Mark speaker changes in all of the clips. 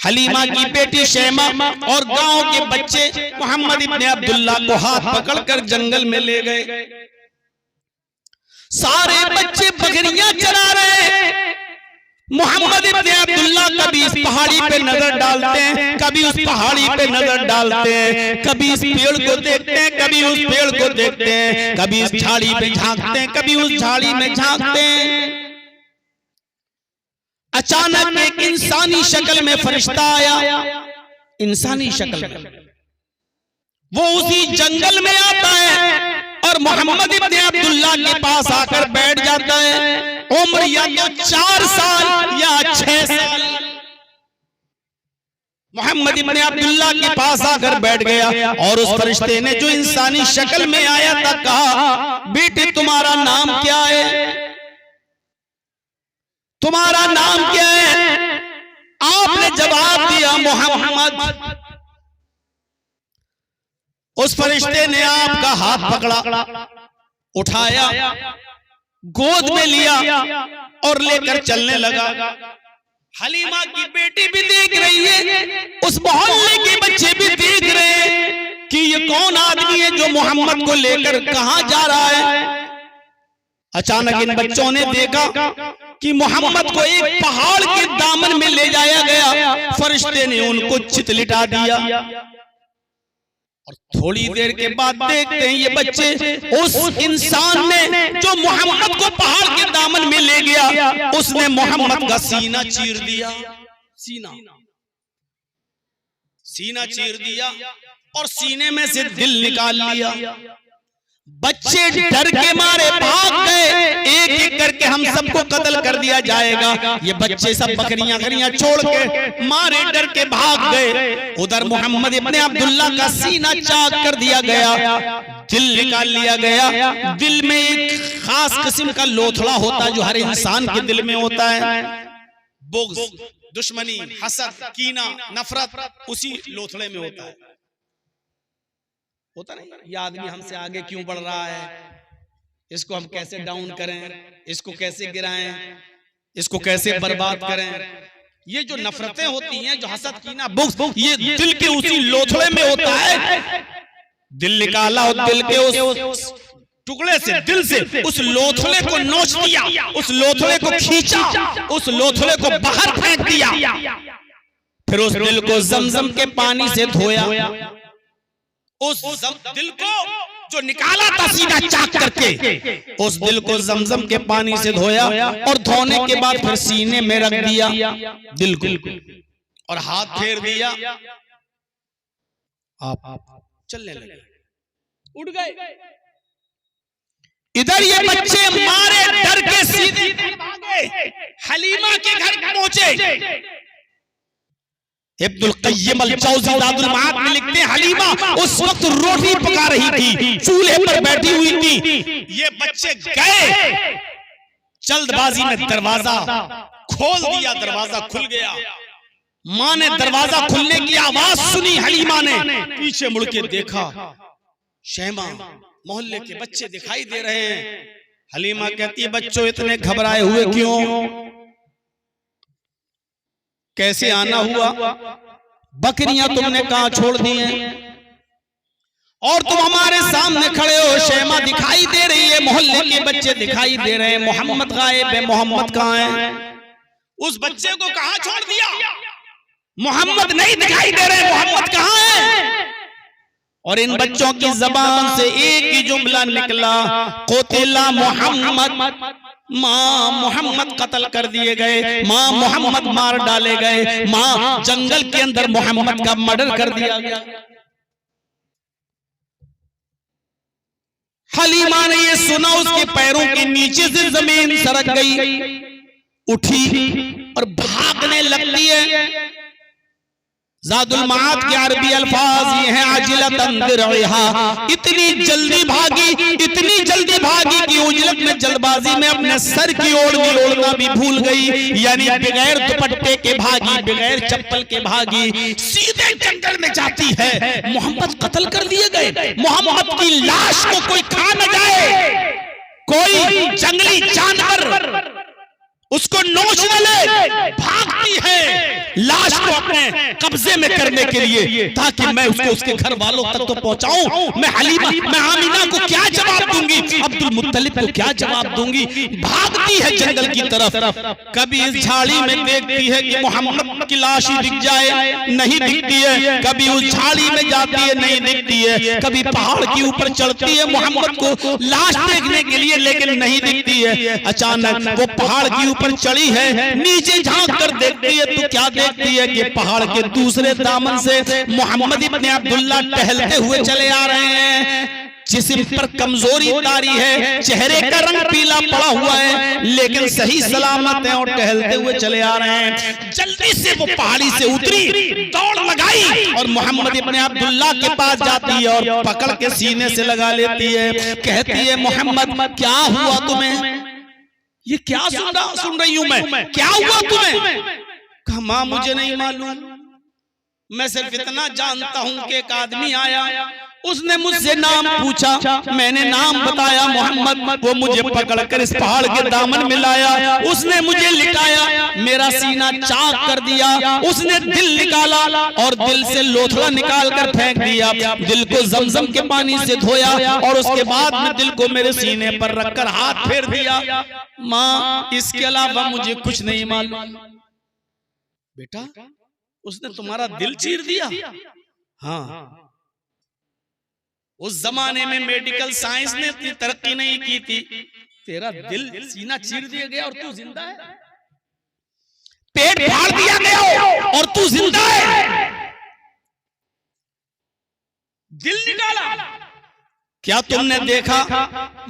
Speaker 1: हलीमा की बेटी शैमा और गांव के बच्चे मोहम्मद इब्ने अब्दुल्ला को हाथ पकड़कर जंगल में ले गए। सारे बच्चे बकरियां चरा रहे। मोहम्मद इब्ने अब्दुल्ला कभी इस पहाड़ी पे नजर डालते हैं, कभी उस पहाड़ी पे नजर डालते हैं, कभी इस पेड़ को देखते हैं, कभी उस पेड़ को देखते हैं, कभी इस झाड़ी पे झांकते हैं, कभी उस झाड़ी में झांकते हैं। अचानक एक इंसानी शक्ल में फरिश्ता आया, इंसानी शक्ल में। वो उसी जंगल में आता है और मोहम्मद इब्ने अब्दुल्ला के पास आकर बैठ जाता है। उम्र या तो 4 साल या 6 साल। मोहम्मद इब्ने अब्दुल्ला के पास आकर बैठ गया और उस फरिश्ते ने जो इंसानी शक्ल में आया था कहा, बेटे तुम्हारा नाम क्या है? तुम्हारा नाम क्या है? आपने जवाब दिया मोहम्मद। उस फरिश्ते ने आपका हाथ पकड़ा, उठाया, गोद में लिया और लेकर चलने लगा। हलीमा की बेटी भी देख रही है, उस मोहल्ले के बच्चे भी देख रहे हैं कि ये कौन आदमी है जो मोहम्मद को लेकर कहां जा रहा है। अचानक इन बच्चों ने देखा कि मोहम्मद को एक पहाड़ के दामन में ले जाया गया। फरिश्ते ने उनको चितलिटा दिया और थोड़ी देर के बाद देखते हैं ये बच्चे उस इंसान ने जो मोहम्मद को पहाड़ के दामन में ले गया, उसने मोहम्मद का सीना चीर दिया। सीना चीर दिया और सीने में से दिल निकाल लिया। बच्चे डर के मारे भाग गए, एक एक करके हम सबको कत्ल कर दिया जाएगा। ये बच्चे सब बकरियां छोड़ के मारे डर के भाग गए। उधर मोहम्मद इब्ने अब्दुल्ला का सीना चाक कर दिया गया, दिल निकाल लिया गया। दिल में एक खास किस्म का लोथड़ा होता है जो हर इंसान के दिल में होता है, बुग़्ज़, दुश्मनी, हसद, कीना, नफरत, उसी लोथड़े में होता है नहीं। ये आदमी हमसे आगे क्यों बढ़ रहा है, इसको हम कैसे डाउन करें, इसको कैसे गिराएं, इसको कैसे बर्बाद करें। ये जो नफरतें होती हैं, जो हसद, कीना, बुग़्ज़, ये दिल के उसी लोथड़े में होता है। दिल निकाला और दिल के उस टुकड़े से, दिल से उस लोथड़े को नोच दिया, उस लोथड़े को खींचा, उस लोथड़े को बाहर फेंक दिया। फिर उस दिल को ज़मज़म के पानी से धोया। उस दिल को जो निकाला था सीना चाक करके, उस दिल को ज़मज़म के पानी से धोया और धोने के बाद फिर सीने में रख दिया दिल को और हाथ फेर दिया। आप चलने लगे, उड़ गए। इधर ये बच्चे मारे डर के सीधे भागे, हलीमा के घर पहुंचे। इब्नुल क़य्यिम अल-जौज़ी ज़ादुल मआद में लिखते हैं, हलीमा उस वक्त रोटी पका रही थी, चूल्हे पर बैठी हुई थी। ये बच्चे गए, जल्दबाजी में दरवाजा खोल दिया, दरवाजा खुल गया। माँ ने दरवाजा खुलने की आवाज सुनी, हलीमा ने पीछे मुड़ के देखा, शैमा, मोहल्ले के बच्चे दिखाई दे रहे हैं। हलीमा कहती है, बच्चों इतने घबराए हुए क्यों, कैसे आना हुआ, बकरियां तुमने कहां छोड़ दी हैं और तुम हमारे सामने खड़े हो। शैमा दिखाई दे रही है, मोहल्ले के बच्चे दिखाई दे रहे हैं, मोहम्मद गायब है, मोहम्मद कहां है? उस बच्चे को कहां छोड़ दिया? मोहम्मद नहीं दिखाई दे रहे, मोहम्मद कहां है? और इन बच्चों की जबान से एक ही जुमला निकला, क़ुतिला मोहम्मद, माँ मोहम्मद कत्ल कर दिए गए, माँ मोहम्मद मार डाले गए, माँ जंगल के अंदर मोहम्मद का मर्डर कर दिया गया। हलीमा ने ये सुना, उसके पैरों के नीचे से जमीन सरक गई, उठी और भागने लगती है। ज़ादुल मआद के अरबी अल्फाज ये हैं, आजिलतन दिरहा, इतनी जल्दी भागी कि उजलत में, जल्दबाजी में अपने सर की ओढ़ना भी भूल गई। यानी बगैर दुपट्टे के भागी, बगैर चप्पल के भागी, सीधे जंगल में जाती है। मोहम्मद कत्ल कर दिए गए, मोहम्मद की लाश को कोई खा न जाए, कोई जंगली जानवर उसको नोच न ले, भागती है लाश को अपने कब्जे में करने के लिए, ताकि मैं उसको उसके घर वालों तक तो पहुंचाऊं। मैं हलीमा, मैं आमिना को क्या जवाब दूंगी, अब्दुल मुत्तलिब को क्या जवाब दूंगी। भागती है जंगल की तरफ। कभी इस झाड़ी में देखती है कि मोहम्मद की लाश ही दिख जाए, नहीं दिखती है। कभी उस झाड़ी में जाती है, नहीं दिखती है। कभी पहाड़ के ऊपर चढ़ती है मोहम्मद को लाश देखने के लिए, लेकिन नहीं दिखती है। अचानक वो पहाड़ की ऊपर चढ़ी है, नीचे झांक कर देखती है तो क्या देखती है कि पहाड़ के दूसरे दामन से मोहम्मद इब्ने अब्दुल्लाह टहलते हुए चले आ रहे हैं। जिस्म पर कमजोरी तारी है, चेहरे का रंग पीला पड़ा हुआ है, लेकिन सही सलामत है और टहलते हुए चले आ रहे हैं। जल्दी से वो पहाड़ी से उतरी, दौड़ लगाई और मोहम्मद इब्ने अब्दुल्लाह के पास जाती है और पकड़ के सीने से लगा लेती है। कहती है, मोहम्मद क्या हुआ तुम्हें? ये क्या सुन रही हूं मैं, क्या हुआ तुम्हें? कहा, मां मुझे नहीं मालूम, मैं सिर्फ इतना जानता हूं कि एक आदमी आया, उसने मुझसे नाम पूछा, मैंने नाम बताया मोहम्मद, वो मुझे पकड़कर इस पहाड़ के दामन में लाया, उसने मुझे लिटाया, मेरा सीना चाक कर दिया, उसने दिल निकाला और दिल से लोथड़ा निकाल कर फेंक दिया, दिल को जमजम के पानी से धोया और उसके बाद में दिल को मेरे सीने पर रखकर हाथ फेर दिया। माँ, इसके अलावा मुझे कुछ नहीं मालूम। बेटा, उसने तुम्हारा दिल चीर दिया? हाँ, उस जमाने में मेडिकल साइंस ने इतनी तरक्की नहीं की थी, तेरा दिल सीना चीर दिया गया और तू जिंदा है। पेट फाड़ दिया गया और तू जिंदा है। दिल निकाला, क्या तुमने देखा?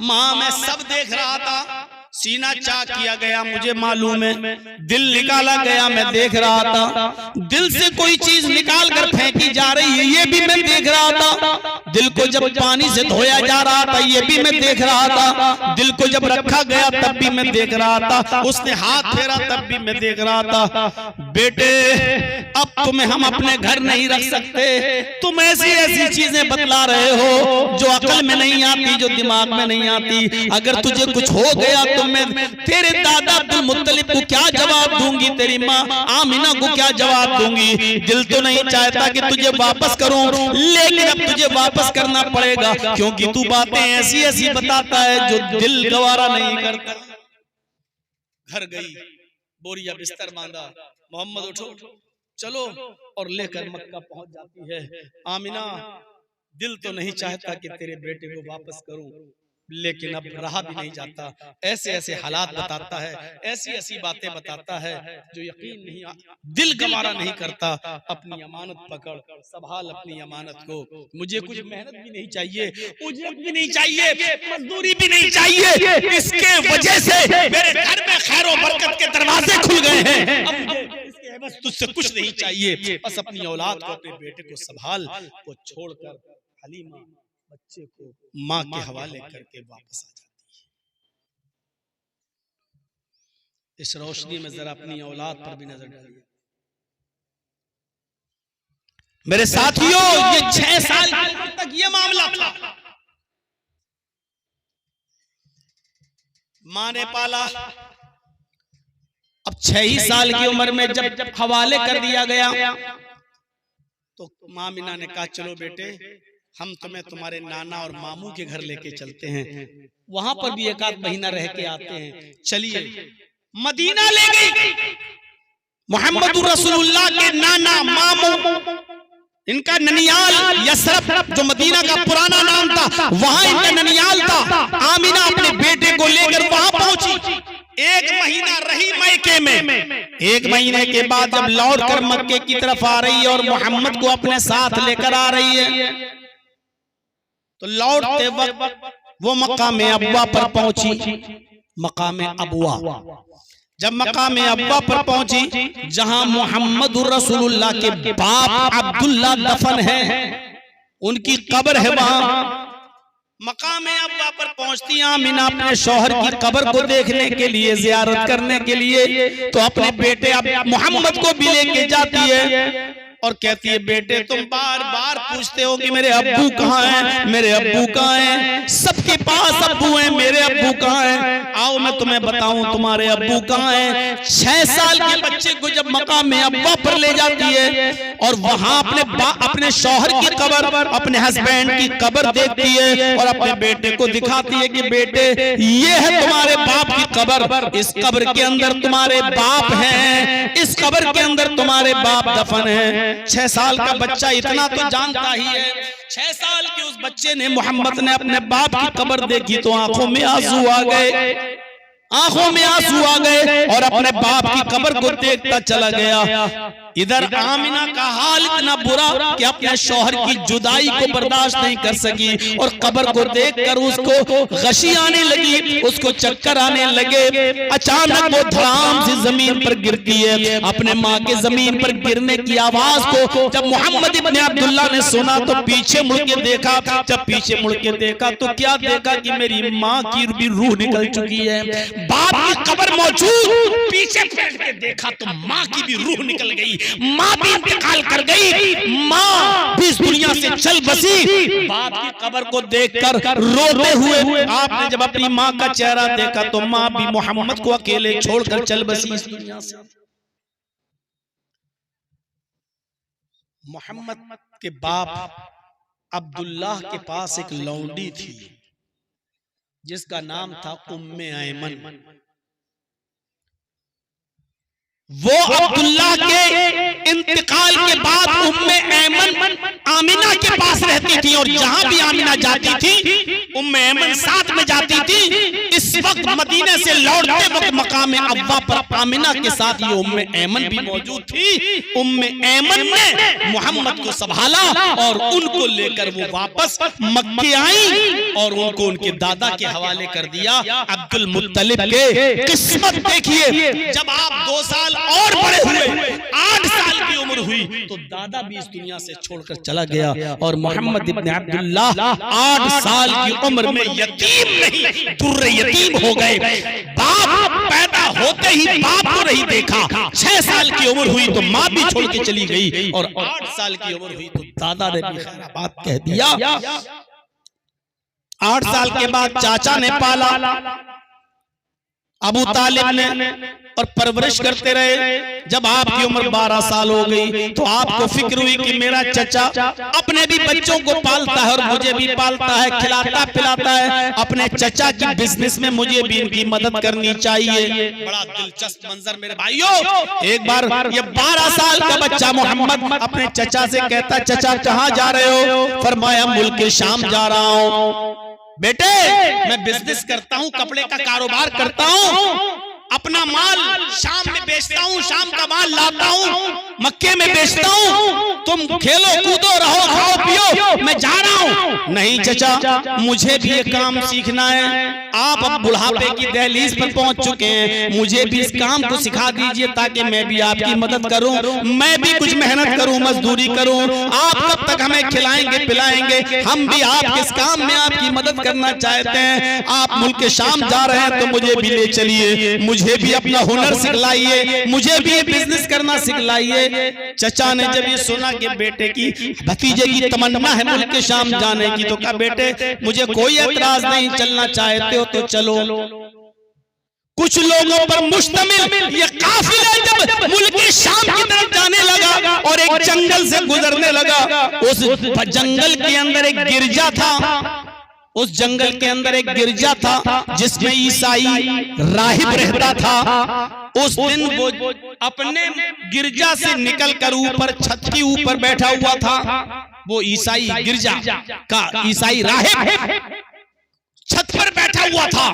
Speaker 1: मां, मैं सब देख रहा था, सीना चाक किया गया मुझे मालूम है, दिल निकाला गया मैं देख रहा था, दिल से कोई चीज निकाल कर फेंकी जा रही है ये भी मैं देख रहा था, दिल को जब पानी से धोया जा रहा था ये भी मैं देख रहा था, दिल को जब रखा गया तब भी मैं देख रहा था, उसने हाथ फेरा तब भी मैं देख रहा था। बेटे, अब तुम्हें हम अपने घर नहीं रख सकते, तुम ऐसी ऐसी चीजें बतला रहे हो जो अकल में नहीं आती, जो दिमाग में नहीं आती। अगर तुझे कुछ हो गया तो मैं तेरे दादा अब्दुल मुत्तलिब को क्या जवाब दूंगी, तेरी माँ आमिना को क्या जवाब दूंगी। दिल तो नहीं चाहता कि तुझे वापस करूं, लेकिन अब तुझे वापस करना पड़ेगा, क्योंकि तू बातें ऐसी ऐसी बताता है जो दिल गवारा नहीं करता। घर गई, बोरिया बिस्तर बांधा, मोहम्मद उठो चलो, और लेकर मक्का पहुंच जाती है। आमिना, दिल तो नहीं चाहता कि तेरे बेटे को वापस करूं, लेकिन अब रहा भी नहीं जाता। ऐसे ऐसे हालात बताता है, ऐसी ऐसी बातें बताता है जो यकीन नहीं, दिल गवारा नहीं करता। अपनी अमानत पकड़, संभाल अपनी अमानत को। मुझे कुछ मेहनत भी नहीं चाहिए, उजरत भी नहीं चाहिए, मजदूरी भी नहीं चाहिए, इसके वजह से मेरे घर में खैर और बरकत के दरवाजे खुल गए हैं। अब मुझे इसके एवज तुझसे कुछ नहीं चाहिए, बस अपनी औलाद को, अपने बेटे को संभाल। वो छोड़कर हलीमा बच्चे को माँ के हवाले करके वापस आ जाती है। इस रोशनी में जरा अपनी औलाद पर भी नजर डालिए मेरे साथियों। ये 6 साल तक ये मामला था। माँ ने पाला, अब 6 ही साल की उम्र में जब हवाले कर दिया गया तो माँ मीना ने कहा, चलो बेटे, हम तुम्हें तुम्हारे नाना और मामू के घर लेके चलते हैं, वहां पर भी 1 आध महीना रह के आते हैं। चलिए, मदीना ले गई। मोहम्मद रसूलुल्लाह के नाना मामू, इनका ननियाल यसरफ जो मदीना का पुराना नाम था, वहां इनका ननियाल था। आमिना अपने बेटे को लेकर वहां पहुंची। 1 महीना रही मैके में। 1 महीने के बाद जब लौट कर मक्के की तरफ आ रही है और मोहम्मद को अपने साथ लेकर आ रही है, तो लौटते वक्त वो मकाम अबवा पर पहुंची। मकाम अबवा, जब मकाम अबवा पर पहुंची, जहां मोहम्मद रसूलुल्लाह के बाप अब्दुल्ला दफन है, उनकी कब्र है वहां। मकाम अबवा पर पहुंचती आमिना अपने शौहर की कब्र को देखने के लिए, जियारत करने के लिए, तो अपने बेटे मोहम्मद को भी लेके जाती है। और कहती है बेटे तुम बार बार पूछते हो कि मेरे अब्बू कहाँ हैं, मेरे अब्बू कहाँ हैं, सबके पास अब्बू हैं, मेरे अब्बू कहाँ हैं। आओ मैं तुम्हें बताऊं तुम्हारे अब्बू कहाँ हैं। 6 साल के बच्चे को जब मकाम में अब्बा पर ले जाती है और वहां अपने शौहर की कब्र, अपने हस्बैंड की कब्र देखती है और अपने बेटे को दिखाती है कि बेटे ये है तुम्हारे बाप की कब्र, इस कब्र के अंदर तुम्हारे बाप हैं, इस कब्र के अंदर तुम्हारे बाप दफन हैं। 6 साल का बच्चा इतना तो जानता ही है। 6 साल के उस बच्चे ने, मोहम्मद ने अपने बाप की कब्र देखी तो आंखों में आंसू आ गए, आंखों में आंसू आ गए और अपने बाप की कब्र को देखता चला गया। इधर आमिना का हाल इतना बुरा कि अपने शौहर की जुदाई को बर्दाश्त नहीं कर सकी और कब्र को देखकर उसको गशी आने लगी, उसको चक्कर आने लगे। अचानक वो धड़ाम से जमीन पर गिरती है। अपने माँ के जमीन पर गिरने की आवाज को जब मोहम्मद इब्ने अब्दुल्ला ने सुना तो पीछे मुड़ के देखा। जब पीछे मुड़ के देखा तो क्या देखा कि मेरी माँ की भी रूह निकल चुकी है। बाप की कब्र मौजूद, पीछे पलट के देखा तो माँ की भी रूह निकल गई, माँ भी इंतकाल कर गई, माँ भी इस दुनिया से चल बसी। बाप की कब्र को देखकर रोते हुए आपने जब अपनी माँ का चेहरा देखा तो माँ भी मोहम्मद को अकेले छोड़कर चल बसी इस दुनिया से। मोहम्मद के बाप अब्दुल्लाह के पास एक लौंडी थी जिसका नाम था उम्मे ऐमन। वो अब्दुल्लाह के इंतकाल के बाद उम्मे ऐमन आमिना के पास रहती थी और जहां भी आमिना जाती थी उम्मे ऐमन साथ में जाती थी। इस वक्त मदीने से लौटते वक्त मकाम अब्बा पर आमिना के साथ ये उम्मे ऐमन भी मौजूद थी। उम्मे ऐमन ने मोहम्मद को संभाला और उनको लेकर वो वापस मक्के आई और उनको उनके दादा के हवाले कर दिया, अब्दुल मुत्तलिब के। किस्मत देखिए, जब आप 2 साल और बड़े हुए, 8 साल की उम्र हुई तो दादा भी इस दुनिया से छोड़कर चला गया और मोहम्मद इब्ने अब्दुल्लाह 8 साल की उम्र में यतीम नहीं दुर्रे यतीम हो गए। बाप पैदा होते ही बाप को नहीं देखा, 6 साल की उम्र हुई तो माँ भी छोड़ के चली गई और 8 साल की उम्र हुई तो दादा ने भी खैराबाद कह दिया। 8 साल के बाद चाचा ने पाला, अबू तालिब ने, और परवरिश करते रहे। जब आपकी उम्र 12 साल हो गई तो आपको फिक्र हुई कि मेरा चचा अपने भी बच्चों को पालता है और मुझे भी पालता है, खिलाता पिलाता है। अपने चचा की बिजनेस में मुझे भी इनकी मदद करनी चाहिए। बड़ा दिलचस्प मंजर मेरे भाइयों। एक बार ये 12 साल का बच्चा मोहम्मद अपने चचा से कहता, चचा कहाँ जा रहे हो? फरमाया मुल्क शाम जा रहा हूँ। बेटे मैं बिजनेस करता हूँ, कपड़े का कारोबार करता हूँ, अपना माल शाम में बेचता हूँ, शाम का माल लाता हूँ, मक्के में बेचता हूँ। तुम खेलो कूदो रहो खाओ पियो, मैं जा रहा हूँ। नहीं चचा, मुझे भी ये काम सीखना है। आप अब बुढ़ापे की दहलीज पर पहुंच चुके हैं, मुझे भी इस काम को सिखा दीजिए ताकि मैं भी आपकी मदद करूं, मैं भी कुछ मेहनत करूं, मजदूरी करूं। आप कब तक हमें खिलाएंगे पिलाएंगे? हम भी आपके इस काम में आपकी मदद करना चाहते हैं। आप मुल्क शाम जा रहे हैं तो मुझे भी ले चलिए, मुझे भी अपना हुनर सिखलाइए, मुझे भी बिजनेस करना सिखलाइए। चचा ने जब ये सुना कि बेटे की भतीजे की तमन्ना है मुल्क शाम जाने की तो कहा, बेटे मुझे कोई एतराज नहीं, चलना चाहते हो तो चलो। कुछ लोगों पर मुश्तमिल ये काफिला जब मुल्क शाम की तरफ जाने लगा और एक जंगल से गुजरने लगा, उस जंगल के अंदर एक गिरजा था, उस जंगल के अंदर एक गिरजा था जिसमें ईसाई राहिब रहता था। उस दिन वो अपने गिरजा से निकलकर ऊपर छत के ऊपर बैठा हुआ था। वो ईसाई गिरजा का ईसाई राहिब छत पर बैठा हुआ था।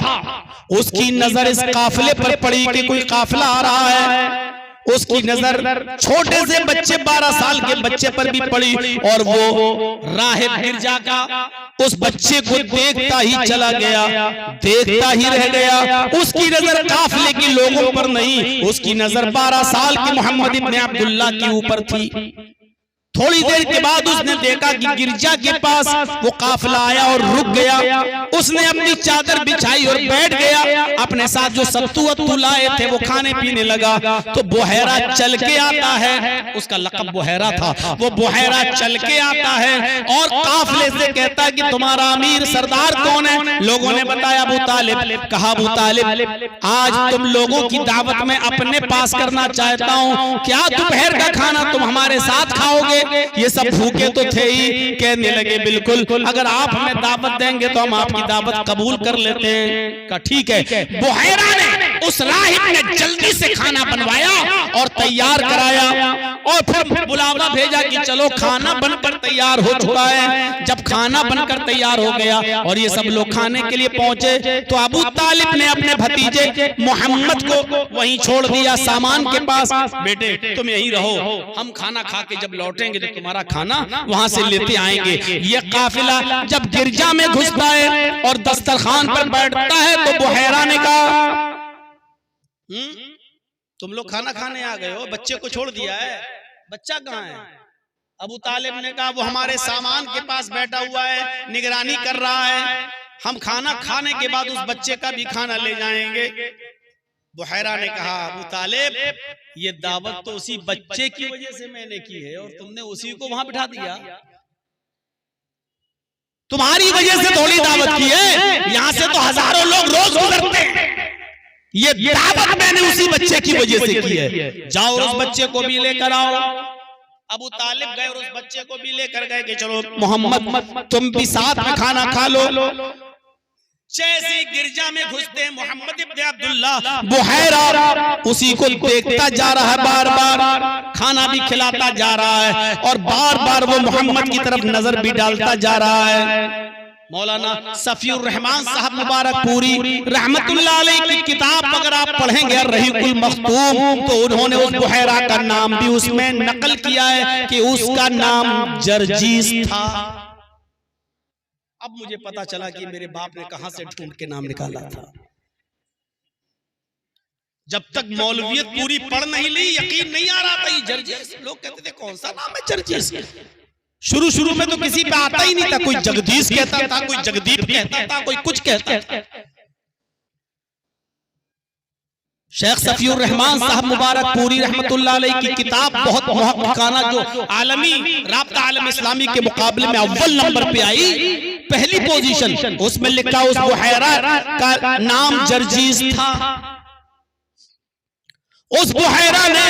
Speaker 1: उसकी नजर इस काफिले पर पड़ी कि कोई काफिला आ रहा है। उसकी नजर छोटे से बच्चे 12 साल के बच्चे पर भी पड़ी और वो राहिब गिरजा का उस बच्चे को देखता ही चला गया, देखता ही रह गया। उसकी नजर काफिले के लोगों पर नहीं, उसकी नजर 12 साल के मोहम्मद इब्ने अब्दुल्लाह के ऊपर थी। थोड़ी देर के बाद उसने देखा कि गिरजा के पास वो काफिला आया और रुक गया। उसने अपनी चादर बिछाई और बैठ गया। अपने साथ जो सत्तू वत्तू लाए थे वो खाने पीने लगा। तो बुहैरा चल के आता है, उसका लक़ब बुहैरा था। वो बुहैरा चल के आता है और काफिले से कहता है कि तुम्हारा अमीर सरदार कौन है? लोगों ने बताया अबू तालिब। कहा अबू तालिब, आज तुम लोगों की दावत में अपने पास करना चाहता हूँ, क्या दोपहर का खाना तुम हमारे साथ खाओगे? ये सब भूखे तो थे ही। कहने लगे बिल्कुल, अगर आप हमें दावत देंगे तो हम आपकी दावत कबूल कर लेते हैं। कहा ठीक है। बुहैरा ने उस राहिब ने जल्दी से खाना बनवाया और तैयार कराया और फिर बुलावा भेजा कि चलो खाना बनकर तैयार हो चुका है। जब खाना बनकर तैयार हो गया और ये सब लोग खाने के लिए पहुंचे तो अबू तालिब ने अपने भतीजे मोहम्मद को वहीं छोड़ दिया सामान के पास। बेटे तुम यहीं रहो, हम खाना खा के जब लौटेंगे तो तुम्हारा खाना वहां से लेते आएंगे। ये काफिला जब गिरजा में घुसता है और दस्तरखान पर बैठता है तो बुहैरा ने कहा तुम लोग खाना खाने आ गए हो, बच्चे को छोड़ दिया है, बच्चा कहाँ है? अबू तालिब ने कहा वो हमारे सामान के पास बैठा हुआ है, निगरानी कर रहा है, हम खाना खाने के बाद उस बच्चे का भी खाना ले जाएंगे। बुहैरा ने कहा अबू तालिब, ये दावत तो उसी बच्चे की वजह से मैंने की है और तुमने उसी को वहां बिठा दिया। तुम्हारी वजह से थोड़ी दावत की है, यहां से तो हजारों लोग रोज गुजरते हैं। ये दावत मैंने उसी बच्चे की वजह से की है। जाओ उस बच्चे को भी लेकर आओ। अबू तालिब गए और उस बच्चे को भी लेकर गए कि चलो मोहम्मद तुम भी साथ में खाना खा लो। जैसे गिरजा में घुसते मोहम्मद इब्न अब्दुल्लाह, बुहैरा उसी को देखता जा रहा है, बार बार खाना भी खिलाता जा रहा है और बार बार वो मोहम्मद की तरफ नजर भी डालता जा रहा है। मौलाना सफीउर रहमान साहब मुबारकपुरी रहमतुल्लाह अलैह की किताब अगर आप पढ़ेंगे रहीकुल मख्तूम तो उन्होंने उस बुहैरा का नाम भी उसमें नकल किया है कि उसका नाम जर्जीस था। अब मुझे पता चला कि मेरे बाप ने कहां से ढूंढ के नाम निकाला था। जब तक मौलवियत पूरी पढ़ नहीं ली यकीन नहीं आ रहा था ये जर्जीस। लोग कहते थे कौन सा नाम है जर्जीस? शुरू में तो किसी पे आता ही नहीं था, कोई जगदीश कहता था, कोई जगदीप कहता था, कोई कुछ कहता था। शेख सफीउर रहमान साहब मुबारकपुरी रहमतुल्लाह अलैह की किताब बहुत मुहक्काना जो आलमी राब्ता आलम इस्लामी के मुकाबले में अव्वल नंबर पे आई, पहली पोजीशन, उसमें लिखा उस बुहैरा का नाम जर्जीस था। उस बुहैरा ने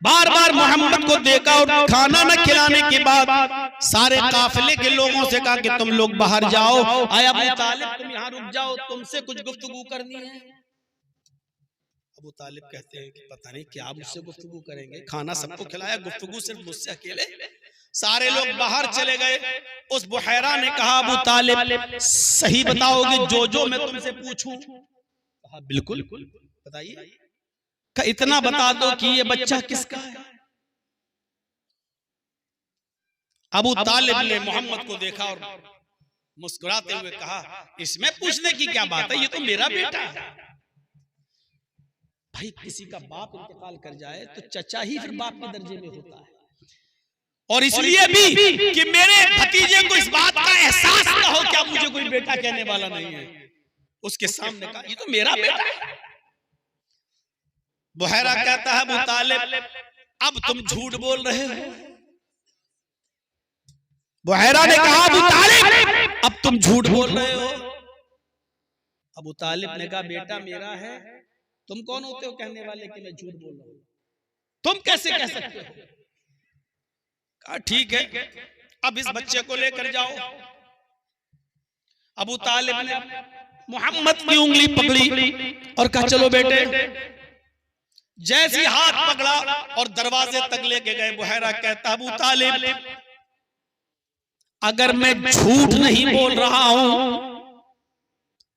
Speaker 1: बार बार मोहम्मद को देखा और खाना न खिलाने के बाद सारे काफिले के लोगों से कहा कि तुम लोग बाहर जाओ, आया अबू तालिब तुम यहाँ रुक जाओ, तुमसे कुछ गुफ्तगू करनी है। अबू तालिब कहते हैं कि पता नहीं क्या मुझसे गुफ्तगू करेंगे, खाना सबको खिलाया, गुफ्तगू सिर्फ मुझसे अकेले। सारे लोग बाहर चले गए। उस बुहैरा ने कहा अबू तालिब सही बताओगे जो मैं तुमसे पूछूं? कहा बिल्कुल बताइए। इतना बता दो कि ये बच्चा किसका है। अबू तालिब ने मोहम्मद को देखा और मुस्कुराते हुए कहा इसमें पूछने की क्या बात है, ये तो मेरा बेटा है। भाई किसी का बाप इंतकाल कर जाए तो चचा ही फिर बाप के दर्जे में होता है, और इसलिए भी कि मेरे भतीजे को इस बात का एहसास ना हो क्या मुझे कोई बेटा कहने वाला नहीं है, उसके सामने कहा ये तो मेरा बेटा है। बुहैरा कहता है अबू तालिब अब तुम झूठ बोल रहे हो। बुहैरा ने कहा अबू तालिब अब तुम झूठ बोल रहे हो। अबू तालिब ने कहा बेटा मेरा है, तुम कौन होते हो कहने वाले कि मैं झूठ बोल रहा हूं, तुम कैसे कह सकते हो? कहा ठीक है अब इस बच्चे को लेकर जाओ। अबू तालिब ने मोहम्मद की उंगली पकड़ी और कहा चलो बेटे। जैसी हाथ पकड़ा और दरवाजे तक लेके गए, बुहैरा कहता अबू तालिब अगर मैं झूठ नहीं बोल रहा हूं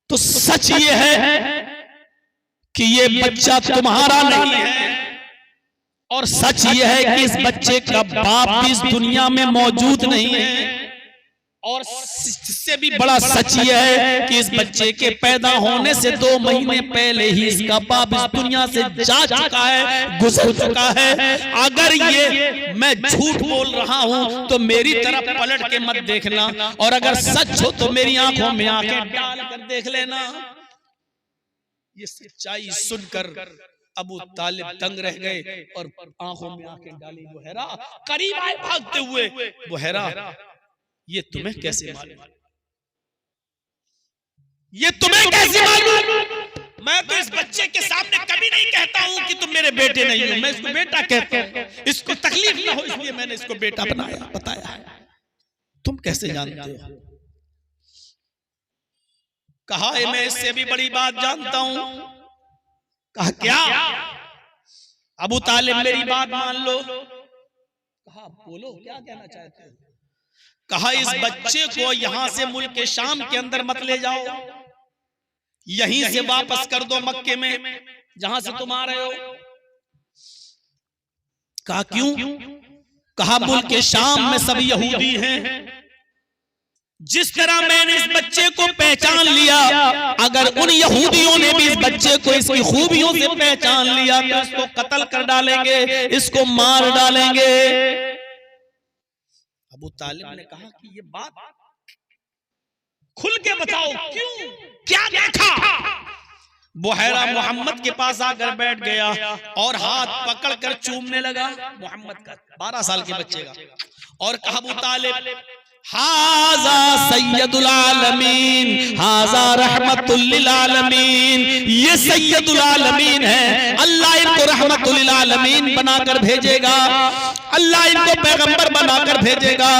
Speaker 1: तो सच ये है कि ये बच्चा तुम्हारा नहीं है, और सच ये है कि इस बच्चे का बाप इस दुनिया में मौजूद नहीं है। और इससे भी बड़ा सच यह है कि इस बच्चे के पैदा होने से 2 महीने पहले ही इसका बाप इस दुनिया से जा चुका है, गुजर चुका है। अगर ये मैं झूठ बोल रहा हूं तो मेरी तरफ पलट के मत देखना, और अगर सच हो तो मेरी आंखों में आंखें डाल कर देख लेना। ये सच्चाई सुनकर अबू तालिब दंग रह गए और आंखों में आंखें डाली। बुहैरा करीब आए भागते हुए, बुहैरा ये तुम्हें कैसे मालूम? ये तुम्हें कैसे मालूम? मैं तो इस बच्चे के सामने कभी नहीं कहता हूं कि तुम मेरे बेटे नहीं हो, मैं इसको बेटा कहता हूं। इसको तकलीफ ना हो इसलिए मैंने इसको बेटा बनाया, बताया। तुम कैसे जानते हो? कहा मैं इससे भी बड़ी बात जानता हूं। कहा क्या? अबू तालिब मेरी बात मान लो। कहा बोलो क्या कहना चाहते हो? कहा इस बच्चे को यहां से मुल्क शाम के अंदर मत ले जाओ, यहीं से वापस कर दो मक्के में जहां से तुम आ रहे हो। कहा क्यों? कहा मुल्क शाम में सब यहूदी हैं। जिस तरह मैंने इस बच्चे को पहचान लिया, अगर उन यहूदियों ने भी इस बच्चे को इसकी खूबियों से पहचान लिया तो इसको कत्ल कर डालेंगे, इसको मार डालेंगे। अबू तालिब ने कहा कि ये बात खुल के बताओ, क्यों, क्या देखा? बुहैरा मोहम्मद के पास आकर बैठ गया और हाथ पकड़कर चूमने लगा मोहम्मद का, 12 साल के बच्चे का, और कहा अबू तालिब हाजा सैयदुल आलमीन, हाजा रहमतुल लिल आलमीन, ये सैयदुल आलमीन है। अल्लाह इनको रहमतुल लिल आलमीन बनाकर भेजेगा, अल्लाह इनको पैगंबर बनाकर भेजेगा।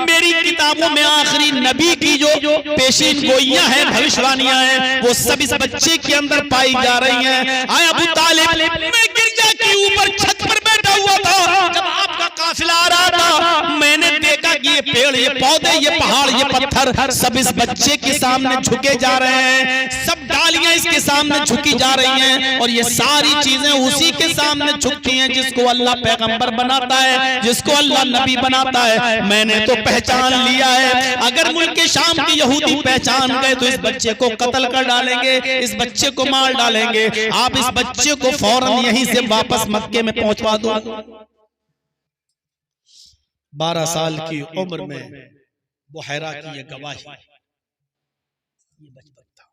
Speaker 1: मेरी किताबों में आखिरी नबी की जो पेशीन गोइयां हैं, भविष्यवाणियां हैं, वो सब इस बच्चे के अंदर पाई जा रही हैं। आए अबू तालिब, मैं गिरजा के ऊपर छत पर बैठा हुआ था जब आपका काफिला आ रहा था, मैंने देखा कि ये पेड़, ये पौधे, ये पहाड़, ये पत्थर सब इस बच्चे के सामने झुके जा रहे हैं, सब डालियां इसके सामने झुकी जा रही हैं, और ये सारी चीजें उसी के सामने झुकती हैं जिसको अल्लाह पैगंबर बनाता है, जिसको अल्लाह नबी बनाता है। मैंने तो पहचान लिया है, अगर मुल्क शाम के यहूदी पहचान गए तो इस बच्चे को कत्ल कर डालेंगे, इस बच्चे को मार डालेंगे। आप इस बच्चे को फौरन यहीं से वापस मक्के में पहुंचवा दो। 12 साल की उम्र में बुहैरा की ये गवाही, ये बचपन था।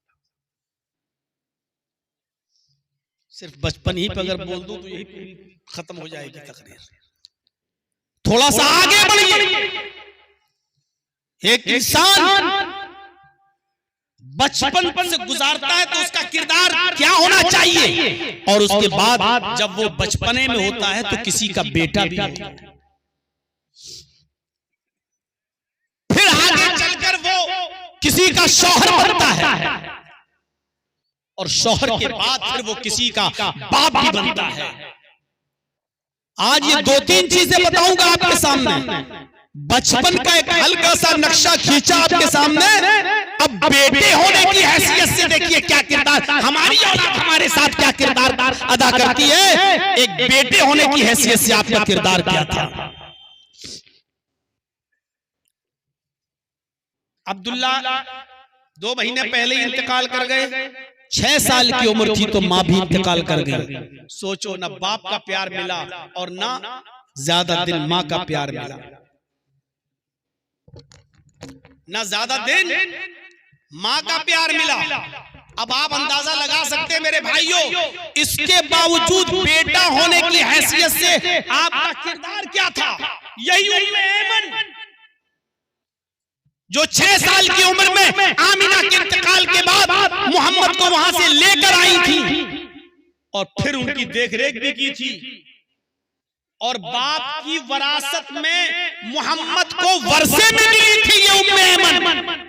Speaker 1: सिर्फ बचपन ही पर अगर बोल दूं तो यही पूरी खत्म हो जाएगी तकरीर। थोड़ा सा आगे बढ़िए। एक इंसान बचपन से गुजारता है तो उसका किरदार क्या होना चाहिए, और उसके बाद जब वो बचपने में होता है तो किसी का बेटा भी होता है, फिर आगे चलकर वो किसी का शौहर बनता है, और शौहर के बाद फिर वो किसी का बाप भी बनता है। आज ये 2-3 चीजें बताऊंगा आपके सामने। बचपन का एक हल्का सा नक्शा खींचा आपके सामने। अब बेटे होने की हैसियत से देखिए क्या किरदार, हमारी औलाद हमारे साथ क्या किरदार अदा करती है। एक बेटे होने की हैसियत से आपका किरदार क्या था। अब्दुल्ला 2 महीने पहले ही इंतकाल कर गए। 6 साल की उम्र थी तो माँ भी इंतकाल कर गई। सोचो, ना बाप का प्यार मिला और ना ज्यादा दिन माँ का प्यार मिला, ना ज्यादा दिन माँ का प्यार मिला। अब आप अंदाजा लगा सकते हैं मेरे भाइयों, इसके बावजूद बेटा होने की हैसियत से आपका किरदार क्या था। यही उम्मे ऐमन जो 6 साल की उम्र में आमिना के इंतकाल के बाद मोहम्मद को वहां से लेकर आई थी और फिर उनकी देखरेख भी की थी, और बाप की वरासत में मोहम्मद को वर्षे में मिली थी ये उम्मे ऐमन।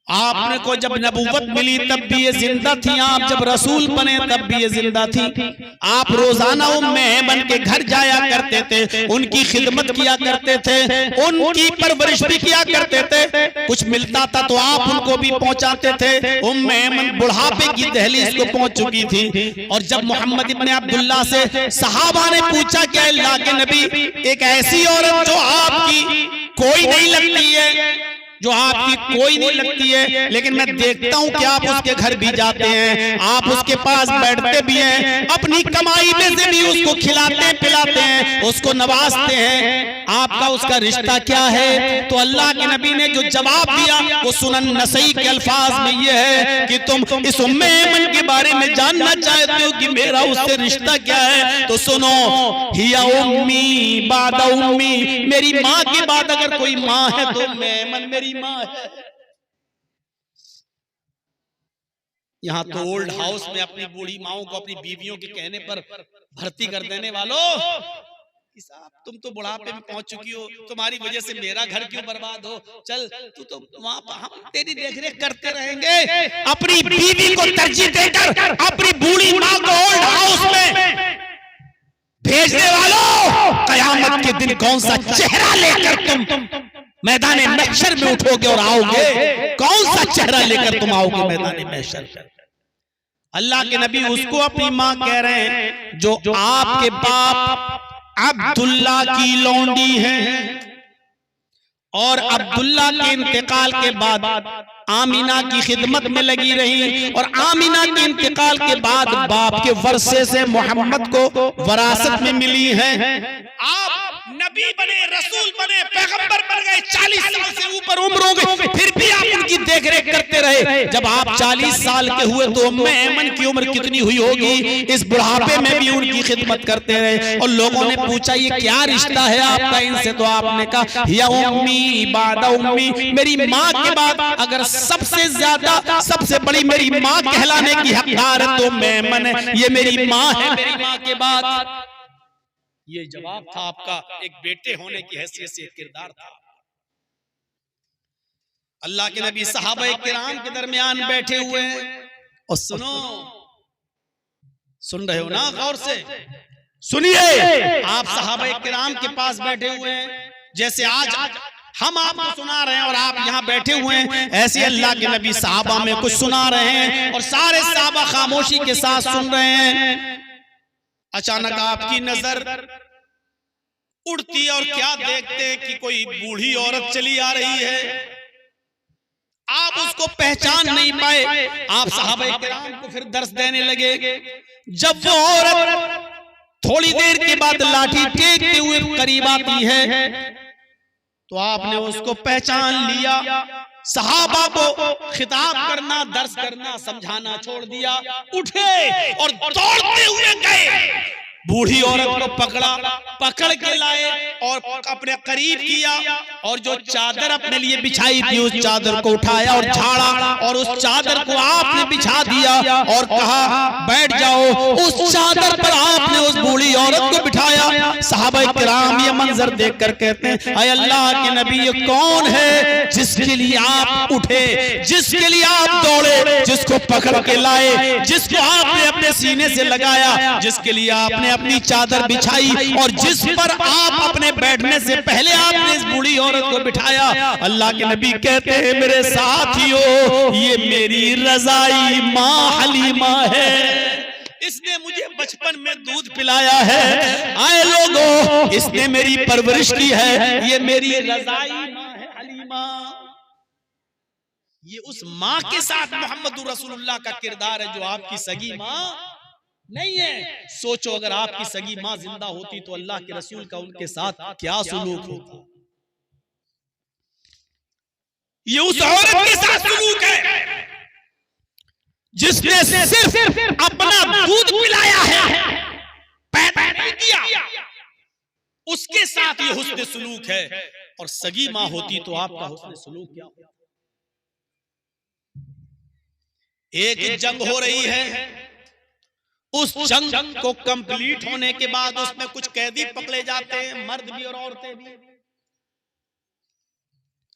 Speaker 1: आपने को जब नबूवत मिली तब भी ये जिंदा थी, आप जब रसूल बने तब भी ये जिंदा थी। आप रोजाना उम्मे ऐमन के घर जाया करते थे, उनकी खिदमत किया करते थे, उनकी परवरिश भी किया करते थे। कुछ मिलता था तो आप उनको भी पहुंचाते थे। उम्मे ऐमन बुढ़ापे की दहलीज को पहुंच चुकी थी, और जब मोहम्मद इब्ने अब्दुल्ला से सहाबा ने पूछा कि अल्लाह के नबी, एक ऐसी औरत जो आपकी कोई नहीं लगती है, जो आपकी कोई नहीं लगती है, लेकिन मैं देखता हूं कि आप उसके घर भी जाते हैं, आप उसके पास बैठते भी हैं, अपनी कमाई में से भी उसको खिलाते पिलाते हैं, उसको नवाजते हैं। आपका उसका रिश्ता क्या है? तो अल्लाह के नबी ने जो जवाब दिया वो सुनन नसई के अल्फाज में ये है कि तुम इस उम्मे ऐमन के बारे में जानना चाहते हो कि मेरा उससे रिश्ता क्या है, तो सुनो, हिया उम्मी बादा उम्मी, मेरी माँ के बाद अगर कोई माँ है तो उम्मे ऐमन मेरी माँ है। यहाँ तो ओल्ड हाउस में अपनी बूढ़ी माओं को अपनी बीवियों के कहने पर भर्ती कर देने वालों, साहब तुम तो बुढ़ापे में पहुंच चुकी हो, तुम्हारी वजह से मेरा घर क्यों बर्बाद हो, चल तू तो वहां हम तेरी देखरेख करते रहेंगे। अपनी बीवी को तरजीह देकर अपनी बूढ़ी माँ को ओल्ड हाउस में भेजने वालों, कयामत के दिन कौन सा चेहरा लेकर तुम मैदान महशर में उठोगे और आओगे? कौन सा चेहरा लेकर तुम आओगे मैदान महशर? अल्लाह के नबी उसको अपनी माँ कह रहे हैं जो आपके बाप अब्दुल्ला की लौंडी है, और अब्दुल्ला के इंतकाल के बाद आमीना की खिदमत में लगी रही, और आमीना के इंतकाल के बाद बाप के वर्षे से मोहम्मद को वरासत में मिली है। आप नबी बने, रसूल बने, पैगंबर बन गए, 40 साल से ऊपर उम्र हो गई, फिर भी आप उनकी देखरेख करते रहे। जब आप 40 साल के हुए तो उम्मे ऐमन की उम्र कितनी हुई होगी? इस बुढ़ापे में भी उनकी खिदमत करते रहे। और लोगों ने पूछा ये क्या रिश्ता है आपका इनसे? तो आपने कहा या उम्मी बादा उम्मी, मेरी माँ के बाद अगर सबसे ज्यादा सबसे बड़ी मेरी माँ कहलाने की हकदार है तो उम्मे ऐमन है, ये मेरी माँ है मेरी माँ के बाद। ये जवाब था आपका एक बेटे होने की हैसियत से, किरदार था। अल्लाह के नबी सहाबा किराम के दरमियान बैठे हुए हैं, और सुनो, सुन रहे हो ना? गौर से सुनिए। आप सहाबा किराम के पास बैठे हुए हैं, जैसे आज हम आपको सुना रहे हैं और आप यहाँ बैठे हुए हैं, ऐसे अल्लाह के नबी सहाबा में कुछ सुना रहे हैं और सारे सहाबा खामोशी के साथ सुन रहे हैं। अचानक आपकी नजर उड़ती और क्या देखते कि कोई बूढ़ी औरत चली आ रही है। आप उसको पहचान नहीं पाए। आप सहाबा किराम को फिर दर्श देने लगे। जब वो औरत थोड़ी देर के बाद लाठी टेकते हुए करीब आती है तो आपने उसको पहचान लिया। सहाबा को खिताब करना, दर्श करना, समझाना छोड़ दिया, उठे और दौड़ते हुए गए, बूढ़ी औरत को पकड़ के लाए और अपने करीब किया, और जो चादर अपने लिए बिछाई थी उस चादर को उठाया और झाड़ा, और उस चादर को आपने बिछा दिया और कहा बैठ जाओ। उस चादर पर आपने उस बूढ़ी औरत को बिठाया। सहाबा किराम ये मंजर देखकर कहते हैं अय अल्लाह के नबी, ये कौन है जिसके लिए आप उठे, जिसके लिए आप दौड़े, जिसको पकड़ के लाए, जिसको आपने अपने सीने से लगाया, जिसके लिए आपने अपनी चादर बिछाई और जिस पर आप अपने बैठने से पहले आपने इस बूढ़ी औरत को बिठाया। अल्लाह के नबी कहते हैं मेरे साथियों, ये मेरी रज़ाई माँ हलीमा है, इसने मुझे बचपन में दूध पिलाया है। आए लोगों, इसने मेरी परवरिश की है, ये मेरी रज़ाई माँ है हलीमा। ये उस माँ के साथ मोहम्मद रसूलुल्लाह का किरदार है जो आपकी सगी माँ नहीं है। सोचो अगर आपकी सगी माँ जिंदा होती तो अल्लाह के रसूल का उनके साथ क्या सुलूक होता। ये उस औरत के साथ सुलूक है जिसने सिर्फ अपना दूध पिलाया है, पैदा नहीं किया, उसके साथ ये हुस्न सुलूक है। और सगी माँ होती तो आपका हुस्न सुलूक क्या होता। एक जंग हो रही है, उस जंग को कंप्लीट होने के बाद उसमें कुछ कैदी पकड़े जाते हैं, मर्द भी और औरतें भी।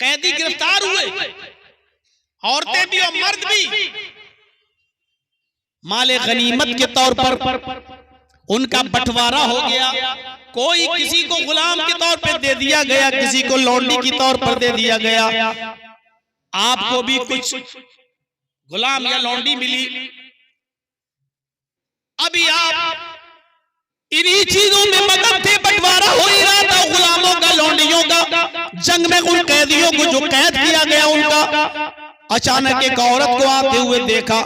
Speaker 1: कैदी गिरफ्तार हुए, औरतें भी और मर्द भी। माले गनीमत के तौर पर उनका बंटवारा हो गया। कोई किसी को गुलाम के तौर पर दे दिया गया, किसी को लौंडी के तौर पर दे दिया गया। आपको भी कुछ गुलाम या लौंडी मिली। अभी आप इन्हीं चीजों में मगन थे, बंटवारा हो ही रहा था गुलामों का, लौंडियों का। जंग में उन कैदियों को जो कैद किया गया उनका अचानक एक औरत को आते हुए देखा।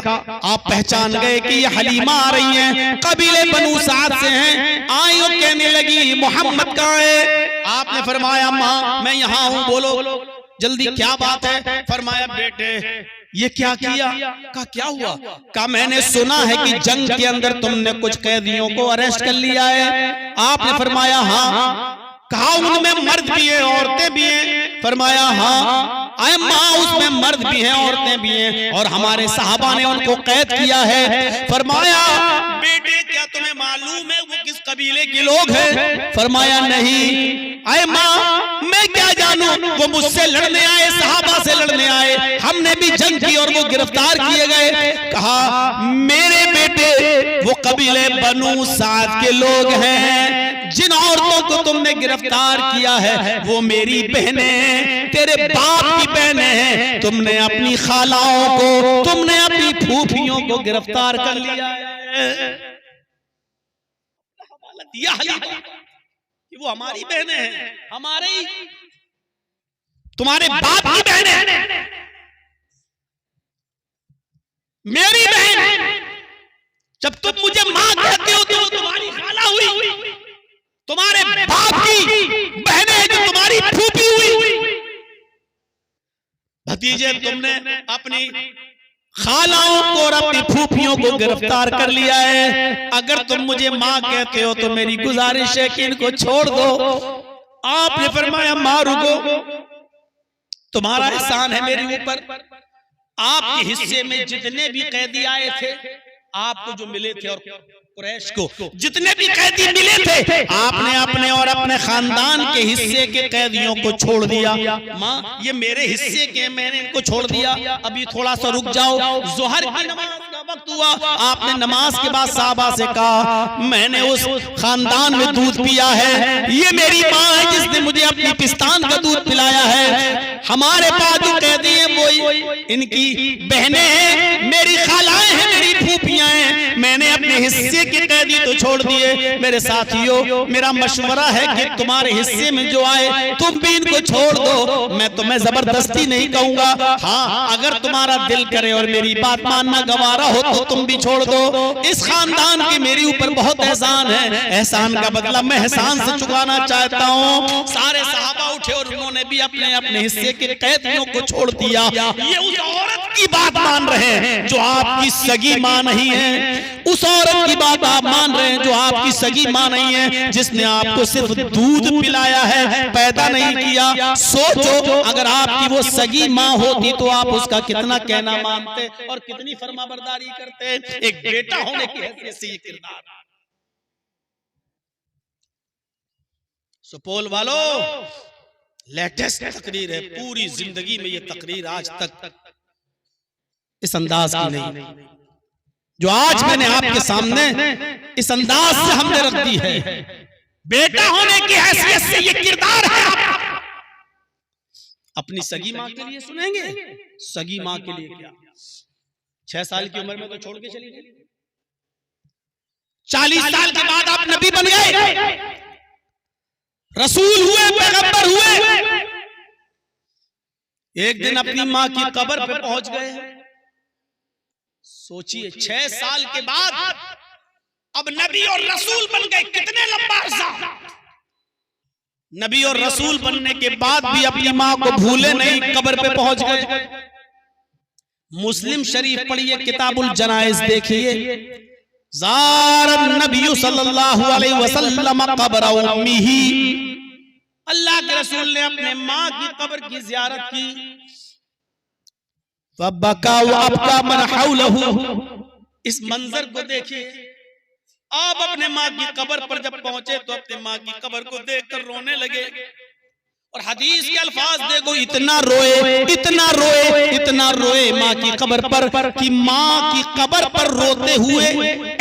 Speaker 1: आप पहचान गए कि ये हलीमा आ रही हैं, कबीले बनु साद से हैं। आई और कहने लगी मोहम्मद कहाँ है? आपने फरमाया माँ मैं यहाँ हूँ, बोलो जल्दी क्या बात है? फरमाया बेटे ये क्या किया? कहा क्या हुआ? कहा मैंने सुना है कि जंग के अंदर तुमने कुछ कैदियों को अरेस्ट कर लिया है। आपने फरमाया हाँ। कहा उनमें मर्द भी है औरतें भी हैं? फरमाया हाँ। अरे माँ उसमें मर्द भी हैं औरतें भी हैं और हमारे सहाबा ने उनको कैद किया है। फरमाया बेटे क्या तुम्हें मालूम है वो किस कबीले के लोग हैं? फरमाया नहीं। अरे माँ मैं क्या जानूं, वो मुझसे लड़ने आए, सहाबा से लड़ने आए, हमने भी जंग की और वो गिरफ्तार किए गए। कहा मेरे बेटे वो कबीले बनु साद के लोग हैं। जिन औरतों को तुमने गिरफ्तार किया है वो मेरी बहनें, तेरे बाप की बहनें हैं। तुमने अपनी खालाओं को, तुमने अपनी फूफियों को गिरफ्तार कर लिया है। वो हमारी बहनें हैं, हमारे ही तुम्हारे बाप की बहनें हैं, मेरी बहन। जब तुम मुझे मां कहते हो तो तुम्हारी खाला हुई, तुम्हारे बाप की बहनें जो तुम्हारी फूफी हुई। भतीजे तुमने अपनी खालाओं को और अपनी फूफियों को गिरफ्तार कर लिया है। अगर तुम मुझे मां कहते हो तो मेरी गुजारिश है कि इनको छोड़ दो। आपने फरमाया मां रुको, तुम्हारा एहसान है मेरे ऊपर। आपके हिस्से में जितने भी कैदी आए थे, आपको जो मिले थे और कुरैश को जितने भी कैदी मिले थे, आपने अपने और अपने खानदान के हिस्से के कैदियों को छोड़ दिया। माँ ये मेरे हिस्से के, मैंने इनको छोड़ दिया, अभी थोड़ा सा रुक जाओ। जोहर की नमाज का वक्त हुआ, आपने नमाज के बाद साहबा से कहा मैंने उस खानदान में दूध पिया है, ये मेरी माँ है जिसने मुझे अपनी पिस्तान का दूध पिलाया है। हमारे पास जो कैदी हैं वो इनकी बहनें हैं, मेरी खालाएं हैं, मेरी फूफियां हैं। मैंने अपने हिस्से के कैदी तो छोड़ दिए। मेरे साथियों मेरा मशवरा है कि तुम्हारे हिस्से में जो आए तुम भी इनको छोड़ दो। मैं तुम्हें जबरदस्ती नहीं कहूंगा, हाँ अगर तुम्हारा दिल करे और मेरी बात मानना गवारा हो तो तुम भी छोड़ दो। इस खानदान के मेरे ऊपर बहुत एहसान है, एहसान का बदला मैं एहसान से चुकाना चाहता हूँ। सारे सहाबा उठे और उन्होंने भी अपने अपने हिस्से के कैदियों को छोड़ दिया। ये उस औरत की बात मान रहे हैं जो आपकी सगी मां नहीं है, उस औरत की बात आप मान रहे हैं जो आपकी सगी मां नहीं है, जिसने आपको सिर्फ दूध पिलाया है, पैदा नहीं किया। सोचो अगर आपकी वो सगी मां होती तो आप उसका कितना कहना मानते और कितनी फरमाबरदारी करते। एक बेटा होने की हैसियत से ये किरदार। सुपौल वालों लेटेस्ट तकरीर है, पूरी जिंदगी में ये तकरीर आज तक इस अंदाज की नहीं जो आज मैंने आपके सामने इस अंदाज से हमने रख दी है। बेटा होने की हैसियत से ये किरदार है। आप अपनी सगी मां के लिए सुनेंगे, सगी मां के लिए क्या, 6 साल की उम्र में तो छोड़ के चली गई, 40 साल के बाद आप नबी बन गए, रसूल हुए, पैगंबर हुए। एक दिन अपनी मां की कब्र पे पहुंच गए। सोचिए 6 साल के बाद अब नबी और रसूल बन गए, कितने लंबा अरसा। नबी और रसूल बनने के बाद भी अपनी मां को भूले नहीं, कब्र पे पहुंच गए। मुस्लिम शरीफ पढ़िए, किताबुल जनाइज देखिए, ज़ारन नबी सल्लल्लाहु अलैहि वसल्लम क़ब्र उम्मिही, अल्लाह के रसूल ने अपने मां की कब्र की ज़ियारत की। वबका वअबका मन हौलहु, इस मंजर को देखिए। आप अपने माँ की कब्र पर जब पहुंचे तो अपने माँ की कब्र को देखकर रोने लगे। और हदीस के अल्फाज देखो, इतना रोए, इतना रोए, इतना रोए माँ की कब्र पर कि माँ की कब्र पर रोते हुए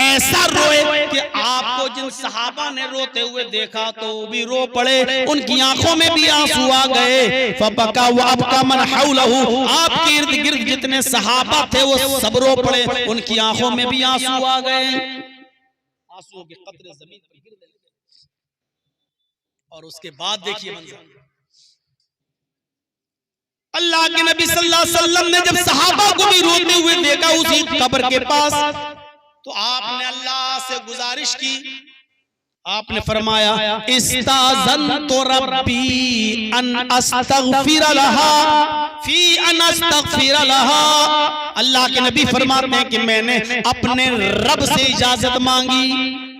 Speaker 1: ऐसा रोए कि आपको जिन सहाबा ने रोते हुए देखा तो वो भी रो पड़े, उनकी आंखों में भी आंसू आ गए। फबका वअबका मन हौलहु, आपके इर्द गिर्द जितने सहाबा थे वो सब रो पड़े, उनकी आंखों में भी आंसू आ गए। आंसुओं के कतरे जमीन पर गिर गए। और उसके बाद देखिए मंजर, अल्लाह के नबी सल्लल्लाहु अलैहि वसल्लम ने जब सहाबा को भी रोते हुए देखा उसी कब्र के पास, तो आपने अल्लाह से गुजारिश की, आपने फरमाया इस्ताज़नतु रब्बी अन अस्तगफिर लहा फी अन अस्तगफिर लहा। अल्लाह के नबी फरमाते हैं कि मैंने अपने रब से इजाजत मांगी,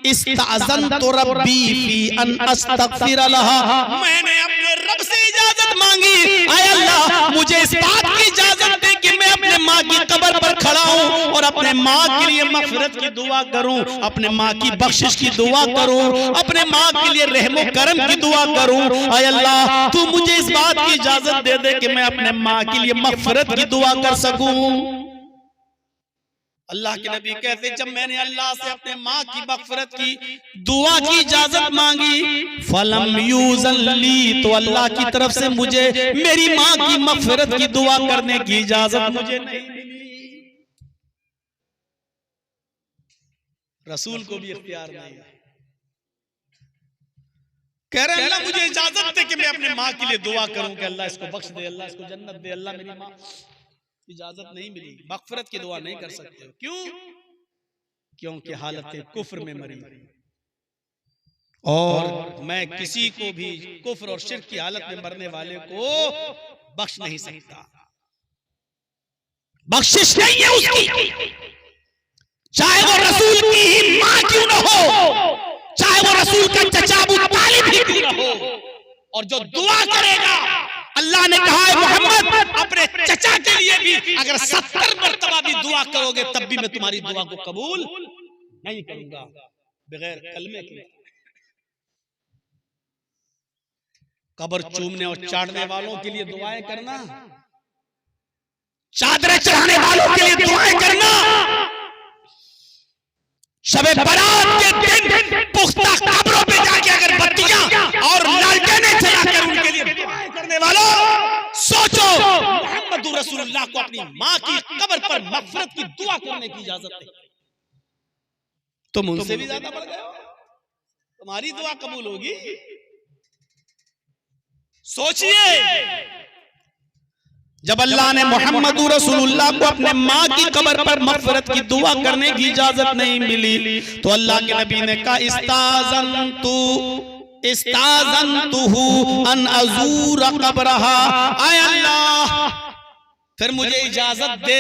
Speaker 1: इस्ताज़नतु रब्बी फी अन अस्तगफिर लहा, मैंने अपने रब से इजाजत मांगी, आय अल्लाह मुझे इस बात की इजाजत दे कि मैं अपने माँ की कब्र पर खड़ा हूँ और अपने माँ के लिए मग़फ़िरत की दुआ करूँ, अपने माँ की बख्शिश की दुआ करूँ, अपने माँ के लिए रहमो करम की दुआ करूँ। आय अल्लाह तू मुझे इस बात की इजाजत दे दे कि मैं अपने माँ के लिए मग़फ़िरत की दुआ कर सकूँ। अल्लाह के नबी कहते जब मैंने अल्लाह से अपने माँ की मग़फ़िरत की दुआ की इजाजत मांगी, फलम यूज़ली, तो अल्लाह की तरफ से मुझे मेरी माँ की मग़फ़िरत की दुआ करने की इजाजत मुझे नहीं मिली। रसूल को भी इख्तियार नहीं है, कह रहे अल्लाह मुझे इजाजत दे कि मैं अपने माँ के लिए दुआ करूं कि अल्लाह इसको बख्श दे, अल्लाह इसको जन्नत दे, अल्लाह मेरी माँ, इजाजत नहीं मिली, मग़फ़िरत की दुआ नहीं कर सकते। क्यों? क्योंकि हालत कुफ्र में मरी, और मैं किसी को भी कुफ्र और शिर्क की हालत में मरने वाले को बख्श नहीं सकता, बख्शिश नहीं है उसकी, चाहे वो रसूल की ही मां क्यों न हो, चाहे वो रसूल का चचा अबू तालिब ही क्यों न हो। और जो दुआ करेगा, अल्लाह ने कहा है मोहम्मद अपने चचा के लिए भी अगर 70 मरतबा भी दुआ करोगे तब भी मैं तुम्हारी दुआ को कबूल नहीं करूंगा बगैर कलमे के। कब्र चूमने और चाटने वालों के लिए दुआएं करना, चादरें चढ़ाने वालों के लिए दुआएं करना, शबे बारात के दिन पुख्ता कब्रों पे जाके अगर बत्तियां और लालटेनें जलाकर उनके लिए दुआएं करने वालों, सोचो मोहम्मद रसूलुल्लाह को अपनी माँ की कब्र पर मग़फ़िरत की दुआ करने की इजाजत है, तुम उनसे भी ज्यादा बढ़ गए हो, तुम्हारी दुआ कबूल होगी। सोचिए जब अल्लाह ने मोहम्मद रसूलुल्लाह को अपने माँ की कब्र पर मग़फ़िरत की दुआ करने की इजाजत नहीं मिली, तो अल्लाह के नबी ने कहा इस्ताज़नतुहु अन अज़ूर क़ब्रहा, आय अल्लाह फिर मुझे इजाजत दे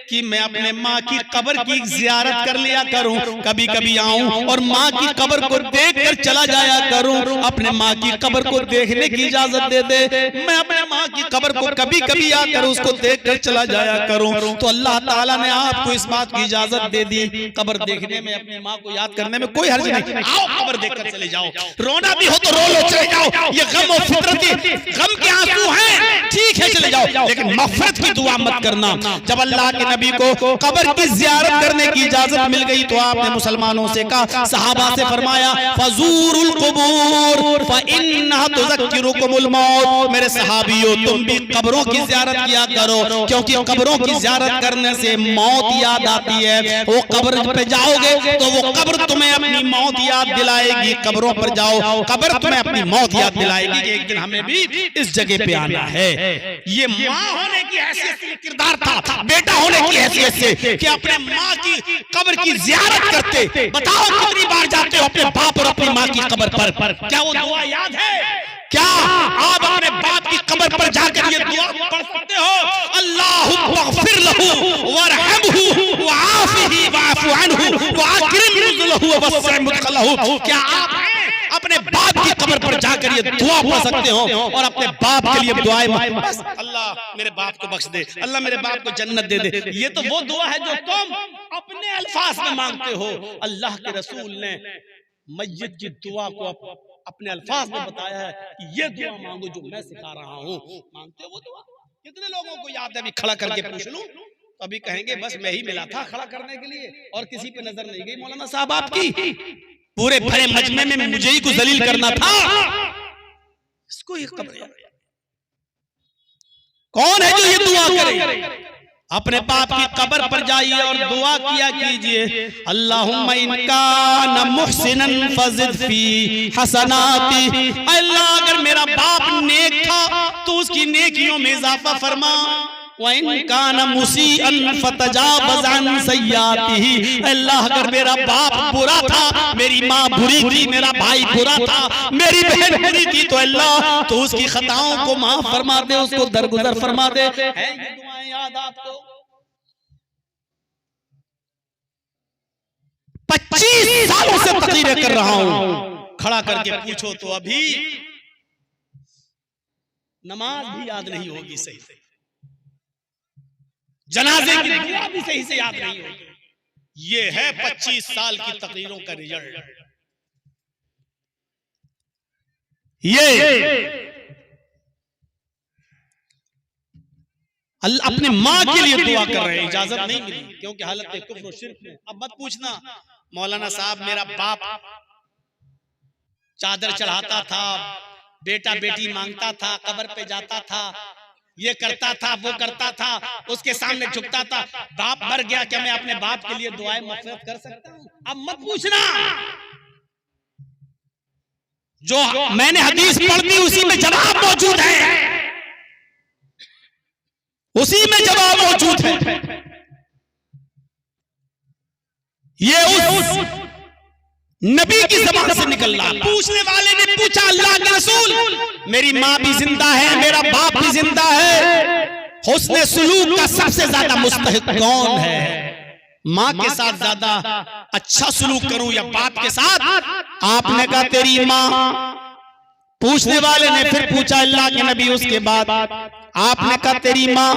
Speaker 1: कि मैं अपने माँ की कब्र की ज़ियारत कर लिया करूं, कभी कभी आऊं और माँ की कब्र को देखकर चला जाया करूं, अपने माँ की कब्र को देखने की इजाजत दे दे, मैं अपने माँ की कब्र को कभी कभी आकर उसको देखकर चला जाया करूं। तो अल्लाह ताला ने आपको इस बात की इजाजत दे दी, कब्र देखने में, अपनी माँ को याद करने में कोई हर्ज नहीं, आओ कब्र देखकर चले जाओ, रोना भी हो तो रो लो, चले जाओ, ये गम और फितरती गम के आंसू हैं, ठीक है चले जाओ, लेकिन मग़फ़िरत की दुआ मत करना। जब अल्लाह के नबी को कब्र की ज़ियारत करने की इजाजत मिल गई तो आपने मुसलमानों से कहा, सहाबा से फरमाया फज़ूरुल क़ुबूर फ़इन्नहा तुज़क्किरुकुमुल मौत, मेरे सहाबियों तुम भी कब्रों की ज़ियारत किया करो, क्योंकि कब्रों की ज़ियारत करने से मौत याद आती है। वो कब्र पे जाओगे तो वो कब्र तुम्हें अपनी मौत याद दिलाएगी, कब्रों पर जाओ कब्र तुम्हें अपनी मौत याद दिलाएगी कि एक दिन हमें भी इस जगह पे आना है। ये माँ होने की हैसियत किरदार था, बेटा होने की हैसियत से कि अपने माँ की कब्र की ज़ियारत करते। बताओ कितनी बार जाते हो अपने बाप और अपनी माँ की कब्र पर, क्या वो दुआ याद है? क्या आप अपने बाप की कब्र पर जाकर ये दुआ पढ़ सकते हो? अल्लाहुम्मा ग़फ़िर लहू वरहमहू वआफ़िही वअफ़ु अन्हु वअक्रिम नुज़ुलहू ववस्सिअ मुदख़लहू। क्या आप अपने बाप की कब्र पर जाकर ये दुआ पढ़ सकते हो और अपने बाप के लिए दुआएं, बस अल्लाह मेरे बाप को बख्श दे, अल्लाह मेरे बाप को जन्नत दे दे, ये तो वो दुआ है जो तुम अपने अल्फाज में मांगते हो। अल्लाह के रसूल ने मय्यत की दुआ को अपने अल्फाज में बताया है कि ये दुआ मांगो जो मैं सिखा रहा हूँ। मांगते हो वो दुआ? कितने लोगों को याद है? अभी खड़ा करके पूछ लूं तो अभी कहेंगे बस मैं ही मिला था खड़ा करने के लिए और किसी पे नजर नहीं गई मौलाना साहब आपकी, पूरे भरे मजमे में मुझे ही को जलील करना था। इसको ये कब्र, कौन है जो ये दुआ करे? अपने बाप की कब्र पर जाइए और दुआ किया कीजिए, अल्लाहुम्मा इन काना मुहसिनन फज़िद फी हसनाती, अल्लाह अगर मेरा बाप नेक था तो उसकी नेकियों में इजाफा फरमा, व इन काना मुसीअन फतजावज़ अन सय्यातिही, अल्लाह अगर मेरा बाप बुरा था, मेरी माँ बुरी थी, मेरा भाई बुरा था, मेरी बहन बुरी थी, तो अल्लाह तो उसकी खताओं को माफ फरमा दे, उसको दरगुजर फरमा दे। है ये दुआएं याद आपको? 25 सालों से तकरीरें कर रहा हूं, खड़ा करके पूछो तो अभी नमाज भी याद नहीं होगी सही से, जनाजे की दुआ भी सही से याद नहीं होगी। ये है 25 साल की तकरीरों का रिजल्ट। ये अपने माँ के लिए दुआ कर रहे हैं, इजाजत नहीं मिली क्योंकि हालत कुफ्र और शिर्क में। अब मत पूछना मौलाना साहब मेरा बाप चादर चढ़ाता था, बेटा बेटी मांगता था, कब्र पे जाता था, ये करता था, वो करता था, उसके सामने झुकता था, बाप मर गया, क्या मैं अपने बाप के लिए दुआएं मग़फ़िरत कर सकता हूं? अब मत पूछना, जो मैंने हदीस पढ़ दी उसी में जवाब मौजूद है, उसी में जवाब मौजूद है। ये उस नबी की ज़बान से निकल रहा। पूछने वाले ने पूछा, अल्लाह के रसूल मेरी माँ भी जिंदा है, मेरा बाप भी जिंदा है, हुस्न सुलूक का सबसे ज्यादा मुस्तहिक कौन है? माँ के साथ ज्यादा अच्छा सुलूक करूं या बाप के साथ? आपने कहा तेरी माँ। पूछने वाले ने फिर पूछा, अल्लाह के नबी उसके बाद? आपने कहा तेरी माँ।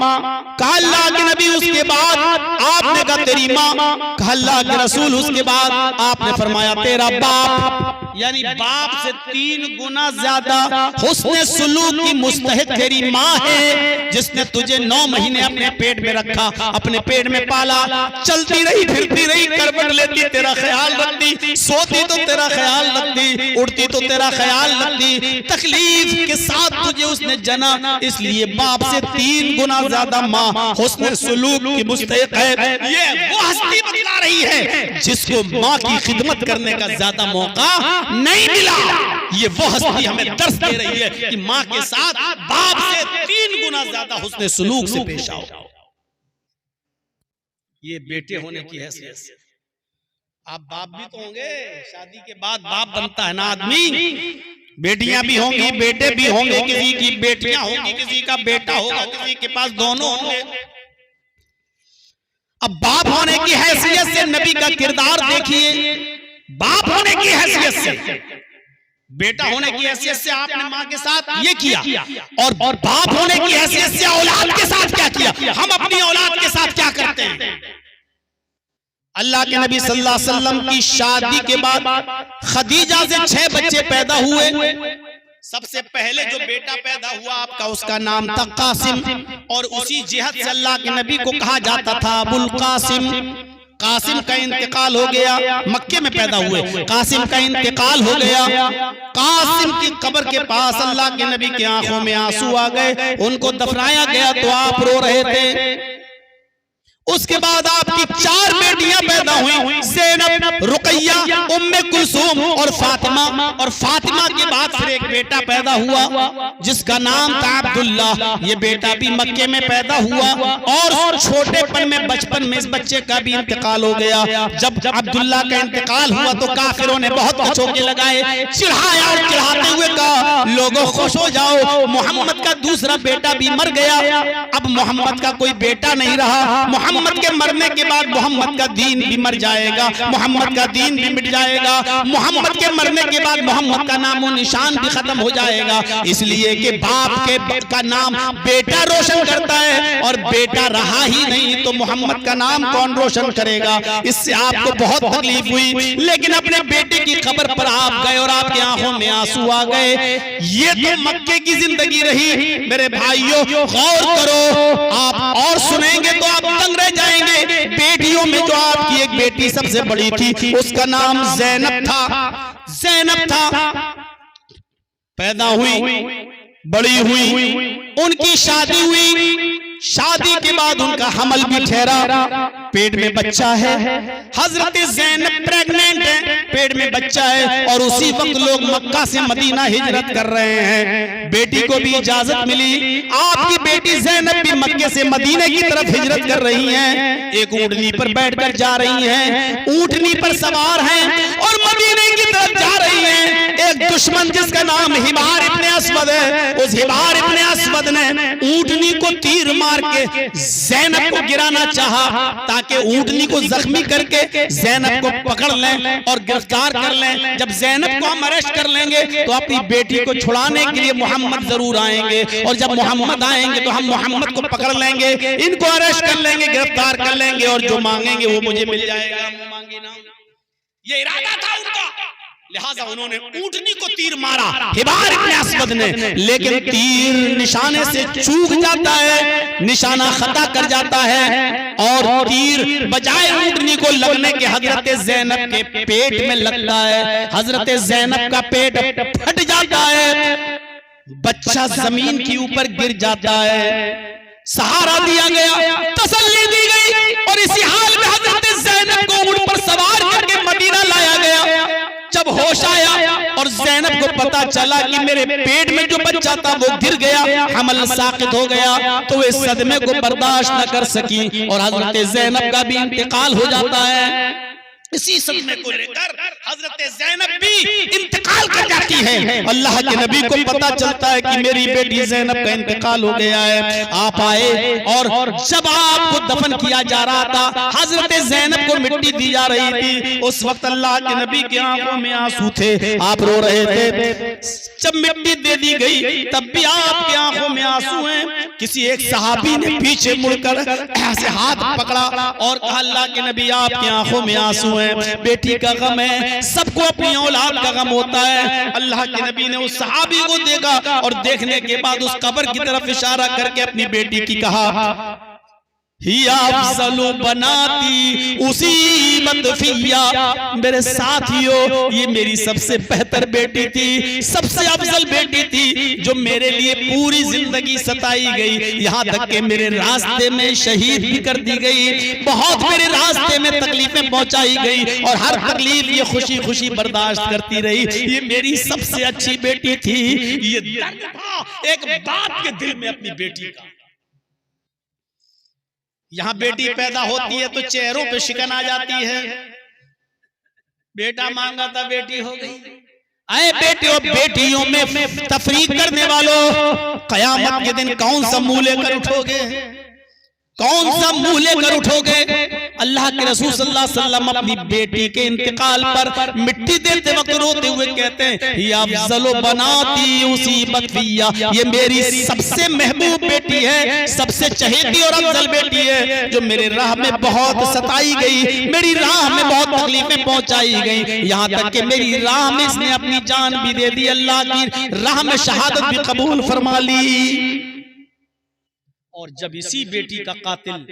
Speaker 1: कहा अल्लाह के नबी उसके बाद? आपने कहा तेरी माँ। कहा अल्लाह के रसूल उसके बाद? आपने फरमाया तेरा बाप। यानी बाप से 3 गुना ज्यादा हुस्न सुलूक की मुस्तहिक तेरी माँ है, जिसने तुझे 9 महीने अपने पेट में रखा, अपने पेट में पाला, चलती रही, फिरती रही, करवट लेती तेरा ख्याल रखती, सोती तो तेरा ख्याल रखती, उड़ती तो तेरा ख्याल रखती, तकलीफ के साथ तुझे उसने जना, इसलिए बाप से 3 गुना ज्यादा माँ हुस्न सुलूक की मुस्तहिक है। ये वो हस्ती बतला रही है जिसको माँ की खिदमत करने का ज्यादा मौका नहीं मिला। ये वो हस्ती हमें दर्श दे रही है कि माँ के साथ बाप से 3 गुना ज्यादा हुस्न सुलूक से पेश आओ। ये बेटे होने की हैसियत से। आप बाप भी तो होंगे, शादी के बाद बाप बनता है ना आदमी। बेटियां भी होंगी, बेटे भी होंगे, किसी की बेटियां होंगी, किसी का बेटा होगा, किसी के पास दोनों होंगे। अब बाप होने की हैसियत से नबी का किरदार देखिए, बाप होने की हैसियत से, बेटा होने की हैसियत से आपने माँ के साथ ये किया, और बाप होने की हैसियत से औलाद के साथ क्या किया? हम अपनी औलाद के साथ क्या करते हैं? अल्लाह के नबी सल्लल्लाहु अलैहि वसल्लम की शादी के बाद खदीजा से 6 बच्चे पैदा हुए। सबसे पहले जो बेटा पैदा हुआ आपका, उसका नाम था कासिम, और उसी जिहत से अल्लाह के नबी को कहा जाता था अबुल कासिम। कासिम का इंतकाल हो गया, मक्के में पैदा हुए, कासिम का इंतकाल हो गया। कासिम की कब्र के पास अल्लाह के नबी की आंखों में आंसू आ गए, उनको दफनाया गया तो आप रो रहे थे। उसके बाद आपकी 4 बेटियां पैदा हुई, ज़ैनब, रुकैया, उम्मे कुलसूम और फातिमा। और फातिमा के बाद फिर एक बेटा पैदा हुआ जिसका नाम था अब्दुल्ला। ये बेटा भी मक्के में पैदा हुआ, और छोटेपन में, बचपन में इस बच्चे का भी इंतकाल हो गया। जब अब्दुल्ला का इंतकाल हुआ तो काफिरों ने बहुत कचौके लगाए, चिढ़ाया और चिढ़ाते हुए कहा लोगों खुश हो जाओ, मोहम्मद का दूसरा बेटा भी मर गया, अब मोहम्मद का कोई बेटा नहीं रहा। मोहम्मद के मरने के बाद मोहम्मद का दीन भी मर जाएगा, मोहम्मद का दीन भी मिट जाएगा, मोहम्मद के मरने के बाद मोहम्मद का नामो निशान भी खत्म हो जाएगा। इसलिए कि बाप का नाम बेटा रोशन करता है, और बेटा रहा ही नहीं तो मोहम्मद का नाम कौन रोशन करेगा? इससे आपको बहुत तकलीफ हुई, लेकिन अपने बेटे की खबर पर आप गए और आपकी आंखों में आंसू आ गए। ये तो मक्के की जिंदगी रही। मेरे भाइयों गौर करो, आप और सुनेंगे तो आप दंग रह जाएंगे। बेटियों में जो आपकी एक बेटी सबसे बड़ी थी, उसका नाम ज़ैनब था। ज़ैनब था, पैदा हुई, बड़ी हुई, उनकी शादी हुई, शादी के बाद उनका हमल भी ठहरा, पेट में बच्चा है। हजरत ज़ैनब प्रेग्नेंट है, पेट में बच्चा है, और उसी वक्त लोग मक्का से मदीना हिजरत कर रहे हैं। बेटी को भी इजाजत मिली, आपकी बेटी ज़ैनब भी मक्के से मदीने की तरफ हिजरत कर रही हैं। एक ऊँटनी पर बैठकर जा रही हैं, ऊँटनी पर सवार हैं और मदीने की तरफ जा रही हैं। एक दुश्मन जिसका नाम हिबार इब्ने अस्वद है, उस हिबार इब्ने अस्वद ने ऊँटनी को तीर मार के ज़ैनब को गिराना चाहा, ताकि ऊँटनी को जख्मी करके ज़ैनब को पकड़ लें और गिरफ्तार कर लें। जब ज़ैनब को हम अरेस्ट कर लेंगे तो अपनी बेटी को छुड़ाने के लिए मोहम्मद जरूर आएंगे, और जब मोहम्मद आएंगे तो हम मोहम्मद को पकड़ लेंगे, इनको अरेस्ट कर लेंगे, गिरफ्तार कर लेंगे, और जो मांगेंगे वो मुझे मिल जाएगा। मांगे ना, ये इरादा था उनका। लिहाजा उन्होंने ऊँटनी को तीर मारा हिबार इब्ने अस्वद ने, लेकिन तीर निशाने से चूक जाता है, निशाना खता कर जाता है, और तीर बजाय ऊँटनी को लगने के हजरत ज़ैनब के पेट में लगता है। हजरत ज़ैनब का पेट फट जाता है, बच्चा जमीन के ऊपर गिर जाता है। सहारा दिया गया, तसल्ली दी गई, और इसी हाल में हजरत ज़ैनब को ऊँट पर सवार करके मदीना लाया गया। जब होश आया और ज़ैनब को पता चला कि मेरे पेट में जो बच्चा था वो गिर गया, हमल साकित हो गया, तो वे सदमे को बर्दाश्त न कर सकी और हजरत ज़ैनब का भी इंतकाल हो जाता है। इसी सदमे को लेकर हजरत ज़ैनब भी इंतकाल कर जाती है। अल्लाह के नबी को पता चलता है कि मेरी बेटी ज़ैनब का इंतकाल हो गया है। आप आए, और जब आपको दफन किया जा रहा था, हजरत ज़ैनब को मिट्टी दी जा रही थी, उस वक्त अल्लाह के नबी की आंखों में आंसू थे, आप रो रहे थे। जब मिट्टी दे दी गई तब भी आपकी आंखों में आंसू हैं। किसी एक सहाबी ने पीछे मुड़कर ऐसे हाथ पकड़ा और कहा, अल्लाह के नबी आपकी आंखों में आंसू, बेटी का गम है, सबको अपनी औलाद का गम होता है। अल्लाह के नबी ने उस सहाबी को देखा और देखने के बाद उस कब्र की तरफ इशारा करके अपनी बेटी की कहा, हिया अफज़लु बनाती उसीबत फिया। मेरे साथियों, ये मेरी सबसे बेहतर बेटी थी, सबसे अफजल बेटी थी, जो मेरे लिए पूरी जिंदगी सताई गई, यहाँ तक कि मेरे रास्ते में शहीद भी कर दी गई। बहुत मेरे रास्ते में तकलीफें पहुंचाई गई, और हर तकलीफ ये खुशी खुशी बर्दाश्त करती रही। ये मेरी सबसे अच्छी बेटी थी। ये दर्द था एक बाप के दिल में अपनी बेटी का। यहाँ बेटी पैदा होती है तो चेहरों पे शिकन आ जाती है। बेटा मांगा था, बेटी हो गई। आए बेटियों, बेटियों में तफरीक करने वालों, कयामत के दिन कौन सा मुंह लेकर उठोगे? कौन सा मुंह लेकर उठोगे? अल्लाह के रसूल सल्लल्लाहु अलैहि वसल्लम अपनी बेटी के इंतकाल पर मिट्टी देते वक्त रोते हुए कहते हैं, या अफज़लु बनाती उसीबत फिया। ये मेरी सबसे महबूब बेटी है, सबसे चहेती और अफजल बेटी है, जो मेरे राह में बहुत सताई गई, मेरी राह में बहुत तकलीफें पहुंचाई गई, यहाँ तक कि मेरी राह में इसने अपनी जान भी दे दी, अल्लाह की राह में शहादत भी कबूल फरमा ली। और जब इसी बेटी का कातिल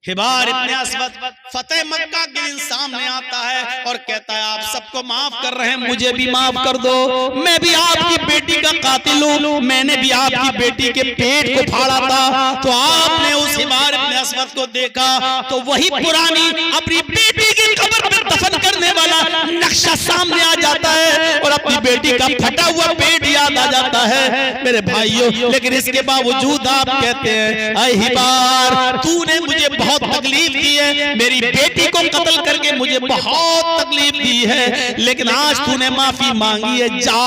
Speaker 1: हिबार इब्ने अस्वद फतेह मक्का के दिन सामने आता है और कहता है, आप सबको माफ कर रहे हैं, मुझे भी माफ कर दो, मैं भी आपकी बेटी का कातिल हूँ, मैंने भी आपकी बेटी के पेट को फाड़ा था। तो आपने उस हिबार इब्ने अस्वद को देखा तो वही पुरानी अपनी बेटी की कब्र में दफन करने वाला नक्शा सामने आ जाता है, और अपनी बेटी का फटा हुआ पेट याद आ जाता है। मेरे भाइयों, लेकिन इसके बावजूद आप कहते हैं, ऐ हिबार, तूने मुझे बहुत तकलीफ दी है, मेरी बेटी को कत्ल करके मुझे बहुत तकलीफ दी है, लेकिन आज तूने माफी मांगी है, जा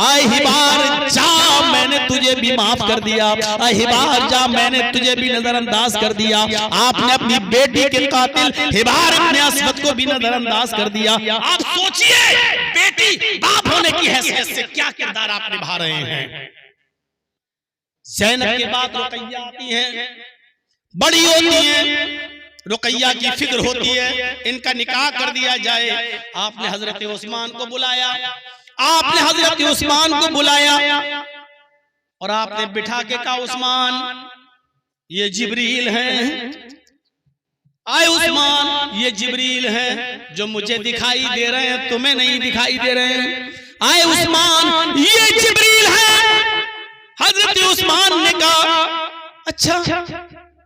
Speaker 1: आए हिबार जा, मैंने तुझे भी माफ कर दिया। आए हिबार जा, मैंने तुझे भी नजरअंदाज कर दिया। आपने अपनी बेटी के कातिल हिबार इब्ने अस्वद को भी नजरअंदाज कर दिया। आप सोचिए, बेटी बाप होने की हैसियत से क्या किरदार आप निभा रहे हैं। ज़ैनब के बाद रुकैया आती है, बड़ी होती है, रुकैया की फिक्र होती है इनका निकाह कर दिया जाए। आपने हजरत उस्मान को बुलाया, आपने हजरत उस्मान को बुलाया और आपने बिठा के कहा, उस्मान ये जिब्रील हैं, आए उस्मान ये जिब्रील हैं जो मुझे दिखाई दे रहे हैं, तुम्हें नहीं दिखाई दे रहे हैं। आए उस्मान ये जिब्रील हैं। हजरत उस्मान ने कहा, अच्छा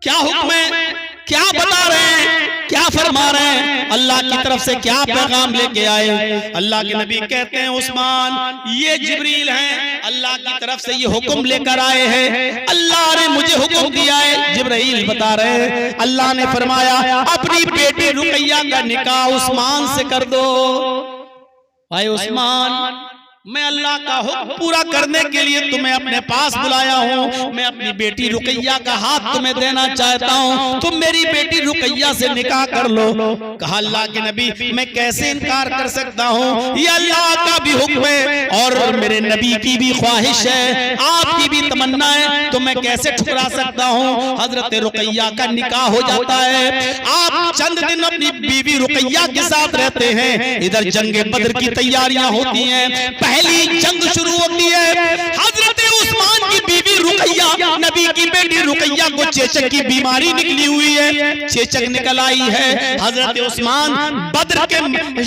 Speaker 1: क्या हुक्म है, क्या बता रहे हैं, क्या फरमा रहे हैं, अल्लाह की तरफ से क्या पैगाम लेके आए। अल्लाह के नबी कहते हैं उस्मान ये जिब्रील हैं, अल्लाह की तरफ से ये हुक्म लेकर आए हैं, अल्लाह ने मुझे हुक्म दिया है। जिब्रील बता रहे हैं अल्लाह ने फरमाया अपनी बेटी रुकैया का निकाह उस्मान से कर दो। भाई उस्मान, मैं अल्लाह का हुक्म पूरा करने के लिए तुम्हें अपने पास बुलाया हूँ। मैं अपनी बेटी रुकैया का हाथ तुम्हें देना चाहता हूँ, तुम मेरी बेटी रुकैया से निकाह कर लो। कहा अल्लाह के नबी मैं कैसे इनकार कर सकता हूँ, ये अल्लाह का भी हुक्म है और मेरे नबी की भी ख्वाहिश है, आपकी भी तमन्ना है, तो मैं कैसे ठुकरा सकता हूँ। हजरत रुकैया का निकाह हो जाता है। आप चंद दिन अपनी बीवी रुकैया के साथ रहते हैं। इधर जंगे बद्र की तैयारियां होती हैं, पहली जंग शुरू होती है। हजरत उस्मान की बीवी रुकैया, नबी की बेटी रुकैया को चेचक की बीमारी निकली हुई है, चेचक निकल आई है। हजरत उस्मान बद्र के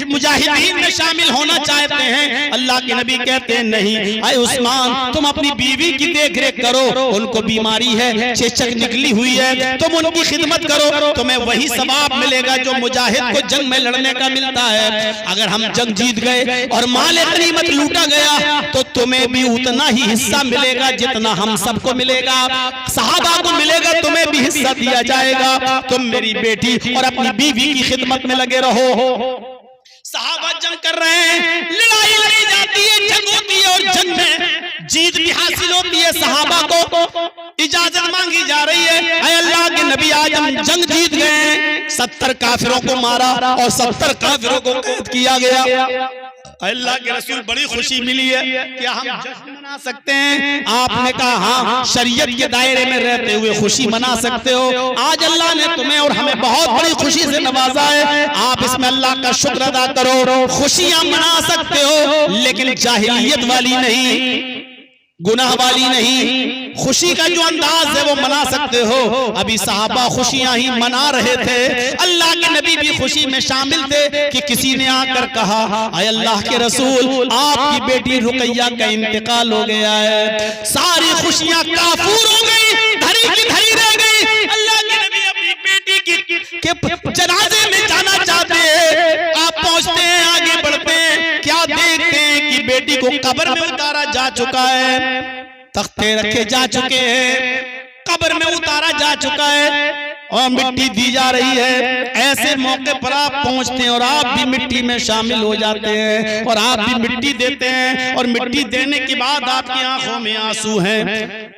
Speaker 1: मुजाहिदीन में शामिल होना चाहते हैं। अल्लाह के नबी कहते हैं नहीं, अरे उस्मान तुम अपनी बीवी की देख रेख करो, उनको बीमारी है, चेचक निकली हुई है, तुम उनकी खिदमत करो, तुम्हें वही सवाब मिलेगा जो मुजाहिद को जंग में लड़ने का मिलता है। अगर हम जंग जीत गए और माल गनीमत लूटा गया तो तुम्हें भी उतना ही हिस्सा मिलेगा जितना हम सबको मिलेगा, सहाबा को मिलेगा, तुम्हें भी हिस्सा दिया जाएगा। तुम मेरी बेटी और अपनी बीवी की खिदमत में लगे रहो। सहाबा जंग कर रहे हैं, लड़ाई लड़ी जाती है, जंग होती है और जंग में जीत भी हासिल होती है। सहाबा को इजाजत मांगी जा रही है, अल्लाह के नबी आज हम जंग जीत गए, 70 काफिरों को मारा और 70 काफिरों को कैद किया गया। अल्लाह के रसूल बड़ी खुशी मिली है, क्या हम जश्न मना सकते हैं? आपने कहा हाँ, शरीयत के दायरे में रहते हुए खुशी मना सकते हो। आज अल्लाह ने तुम्हें और हमें बहुत बड़ी खुशी से नवाजा है, आप इसमें अल्लाह का शुक्र अदा करो। खुशियां मना सकते हो लेकिन जाहिलियत वाली नहीं, गुनाह वाली नहीं। खुशी का जो अंदाज है वो मना सकते हो। अभी सहाबा खुशियां ही मना रहे थे, अल्लाह के नबी भी खुशी में शामिल थे कि किसी ने आकर कहा अय अल्लाह के रसूल आपकी बेटी रुकैया का इंतकाल हो गया है। सारी खुशियां काफूर हो गई, धरी की धरी रह गई। अल्लाह के नबी अपनी बेटी के जनाजे में जाना चाहते हैं। आप पहुंचते हैं, आगे बढ़ते हैं, क्या देखते हैं कि बेटी को कब्र में उतारा जा चुका है, तख्ते रखे जा चुके हैं, कब्र में उतारा जा चुका है और मिट्टी दी जा रही है। ऐसे मौके पर आप पहुंचते हैं और आप भी मिट्टी में शामिल हो जाते हैं और आप भी मिट्टी देते हैं और मिट्टी देने के बाद आपकी आंखों में आंसू हैं।